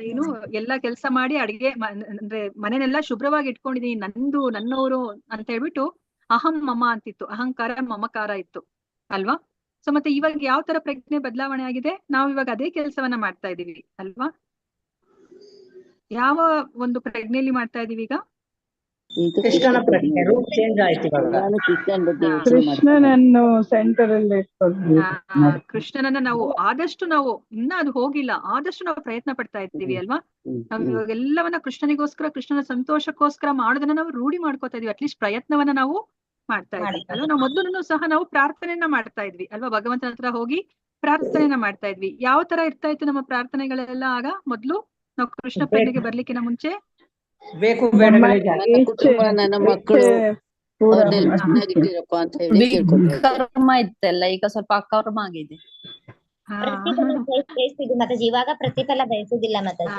ಏನು ಎಲ್ಲಾ ಕೆಲಸ ಮಾಡಿ ಅಡ್ಗೆ ಅಂದ್ರೆ ಮನೆನೆಲ್ಲ ಶುಭ್ರವಾಗಿ ಇಟ್ಕೊಂಡಿದೀನಿ, ನಂದು ನನ್ನವರು ಅಂತ ಹೇಳ್ಬಿಟ್ಟು ಅಹಂ ಮಮ ಅಂತಿತ್ತು, ಅಹಂಕಾರ ಮಮಕಾರ ಇತ್ತು ಅಲ್ವಾ? ಸೊ ಮತ್ತೆ ಇವಾಗ ಯಾವ ತರ ಪ್ರಜ್ಞೆ ಬದಲಾವಣೆ ಆಗಿದೆ? ನಾವು ಇವಾಗ ಅದೇ ಕೆಲಸವನ್ನ ಮಾಡ್ತಾ ಇದೀವಿ ಅಲ್ವಾ? ಯಾವ ಒಂದು ಪ್ರಜ್ಞೆಯಲ್ಲಿ ಮಾಡ್ತಾ ಇದೀವಿ ಈಗ? ಕೃಷ್ಣನ ಪ್ರಜ್ಞೆ ರೂಟ್ ಚೇಂಜ್ ಆಯ್ತು ಇವಾಗ. ನಾನು ಕೃಷ್ಣನ್ ಬಗ್ಗೆ ಯೋಚನೆ ಮಾಡ್ತೀನಿ. ಕೃಷ್ಣನನ್ನು ಸೆಂಟರ್ ಅಲ್ಲಿ ಇಟ್ಕೊಳ್ಬೇಕು. ಕೃಷ್ಣನನ್ನ ನಾವು ಆದಷ್ಟು ನಾವು ಇನ್ನ ಅದು ಹೋಗಿಲ್ಲ, ಆದಷ್ಟು ನಾವು ಪ್ರಯತ್ನ ಪಡ್ತಾ ಇದ್ದೀವಿ ಅಲ್ವಾ? ನಾವು ಇವಾಗ ಎಲ್ಲವನ್ನ ಕೃಷ್ಣನಿಗೋಸ್ಕರ, ಕೃಷ್ಣನ ಸಂತೋಷಕ್ಕೋಸ್ಕರ ಮಾಡೋದನ್ನ ನಾವು ರೂಢಿ ಮಾಡ್ಕೋತಾ ಇದೀವಿ. ಅಟ್ಲೀಸ್ಟ್ ಪ್ರಯತ್ನವನ್ನ ನಾವು ಮಾಡ್ತಾ ಇದ್ವಿ ಅಲ್ವಾ? ನಾವು ಮೊದಲು ಸಹ ನಾವು ಪ್ರಾರ್ಥನೆಯನ್ನ ಮಾಡ್ತಾ ಇದ್ವಿ ಅಲ್ವಾ? ಭಗವಂತನ ಹತ್ರ ಹೋಗಿ ಪ್ರಾರ್ಥನೆಯನ್ನ ಮಾಡ್ತಾ ಇದ್ವಿ. ಯಾವ ತರ ಇರ್ತಾ ಇತ್ತು ನಮ್ಮ ಪ್ರಾರ್ಥನೆಗಳೆಲ್ಲ ಆಗ? ಮೊದ್ಲು ನಾವು ಕೃಷ್ಣ ಪ್ರಜ್ಞೆಗೆ ಬರ್ಲಿಕ್ಕಿನ ಮುಂಚೆ ಬೇಕು ಬೇಡಗಳೇ ನನ್ನ ಕುಟುಂಬ, ನನ್ನ ಮಕ್ಕಳು ಅವ್ರನ್ನೆಲ್ಲ ಚೆನ್ನಾಗಿಟ್ಟಿರಪ್ಪ ಅಂತ ಹೇಳಿ ಕೇಳ್ಕೊತಾ ಇದ್ದೆ. ಕರ್ಮ ಇತ್ತಲ್ಲ, ಈಗ ಸ್ವಲ್ಪ ಅಕರ್ಮ ಆಗಿದೆ. ಪ್ರತಿಫಲ ಬಯಸ್ತಿದ್ವಿ ಮಾತಾಜಿ, ಇವಾಗ ಪ್ರತಿಫಲ ಬಯಸುದಿಲ್ಲ ಮಾತಾಜಿ.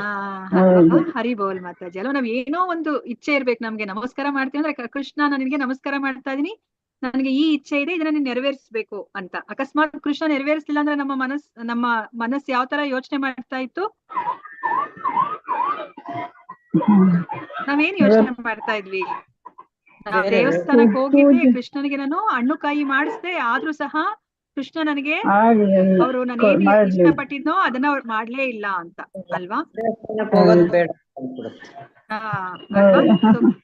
ಹರಿ ಬೋಲ್ ಮಾತಾಜಿ ಅಲ್ವಾ? ನಾವ್ ಏನೋ ಒಂದು ಇಚ್ಛೆ ಇರ್ಬೇಕು ನಮ್ಗೆ. ನಮಸ್ಕಾರ ಮಾಡ್ತೀವಿ ಅಂದ್ರೆ ಕೃಷ್ಣ ನಾನು ನಿನ್ಗೆ ನಮಸ್ಕಾರ ಮಾಡ್ತಾ ಇದೀನಿ, ನನಗೆ ಈ ಇಚ್ಛೆ ಇದೆ, ಇದನ್ನ ನೀನ್ ನೆರವೇರಿಸ್ಬೇಕು ಅಂತ. ಅಕಸ್ಮಾತ್ ಕೃಷ್ಣ ನೆರವೇರಿಸಲಿಲ್ಲ ಅಂದ್ರೆ ನಮ್ಮ ಮನಸ್ಸು ಯಾವ ತರ ಯೋಚನೆ ಮಾಡ್ತಾ ಇತ್ತು? ನಾವೇನ್ ಯೋಚನೆ ಮಾಡ್ತಾ ಇದ್ವಿ? ನಾವ್ ದೇವಸ್ಥಾನಕ್ಕೆ ಹೋಗಿದ್ದೆ, ಕೃಷ್ಣನಿಗೆ ನಾನು ಹಣ್ಣು ಕಾಯಿ ಮಾಡಿಸ್ದೆ, ಆದ್ರೂ ಸಹ ಕೃಷ್ಣ ನನಗೆ ಅವ್ರು ನಾನು ಏನ್ ಇಷ್ಟಪಟ್ಟಿದ್ನೋ ಅದನ್ನ ಅವ್ರು ಮಾಡ್ಲೇ ಇಲ್ಲ ಅಂತ ಅಲ್ವಾ? ಅಲ್ವಾ?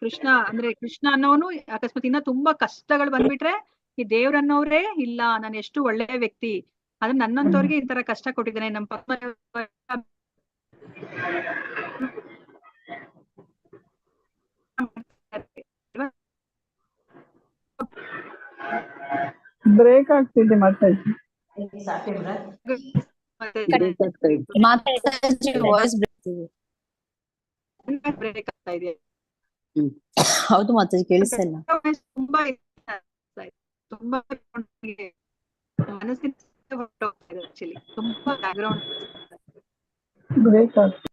ಕೃಷ್ಣ ಅಂದ್ರೆ ಕೃಷ್ಣ ಅನ್ನೋನು ಅಕಸ್ಮಾತ್ ಇನ್ನ ತುಂಬಾ ಕಷ್ಟಗಳು ಬಂದ್ಬಿಟ್ರೆ, ಈ ದೇವ್ರನ್ನೋರೇ ಇಲ್ಲ, ನಾನು ಎಷ್ಟು ಒಳ್ಳೆ ವ್ಯಕ್ತಿ, ಆದ್ರೆ ನನ್ನಂತವ್ರಿಗೆ ಈ ತರ ಕಷ್ಟ ಕೊಟ್ಟಿದ್ದೇನೆ, ನಮ್ಮ ಪಪ್ಪ ಬ್ರೇಕ್ ಆಗ್ತಿದೆ ಮಾತಾಜಿ. ಮಾತಾಜಿ ವಾಯ್ಸ್ ಬ್ರೇಕ್ ಆಗ್ತಾ ಇದೆ. ಹೌದು ಮಾತಾಜಿ, ಕೇಳಿಸ್ತಾ ಇಲ್ಲ. ತುಂಬಾ ಮನಸ್ಸಿನ ಹೊರಟೋಗ್ತಾ ಇದೆ ಆಕ್ಚುಲಿ, ತುಂಬಾ ಬ್ಯಾಕ್ಗ್ರೌಂಡ್ ಬ್ರೇಕ್ ಆಗ್ತಿದೆ.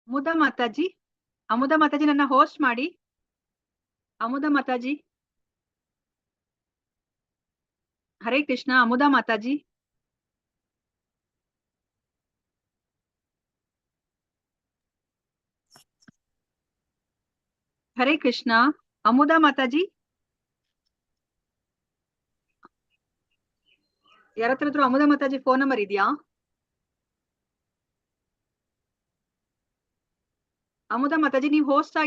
ಅಮುದಾ ಮಾತಾಜಿ, ಅಮುದಾ ಮಾತಾಜಿ ನನ್ನ ಹೋಸ್ಟ್ ಮಾಡಿ. ಅಮುದಾ ಮಾತಾಜಿ, ಹರೇ ಕೃಷ್ಣ. ಅಮುದಾ ಮಾತಾಜಿ, ಹರೇ ಕೃಷ್ಣ. ಅಮುದಾ ಮಾತಾಜಿ, ಯಾರತ್ರ ಹತ್ರ ಅಮುದ ಮಾತಾಜಿ ಫೋನ್ ನಂಬರ್ ಇದೆಯಾ? ಅಮುದ ಮಾತಾಜಿ, ನೀವು ಹೋಸ್ಟ್ ಆಗಿ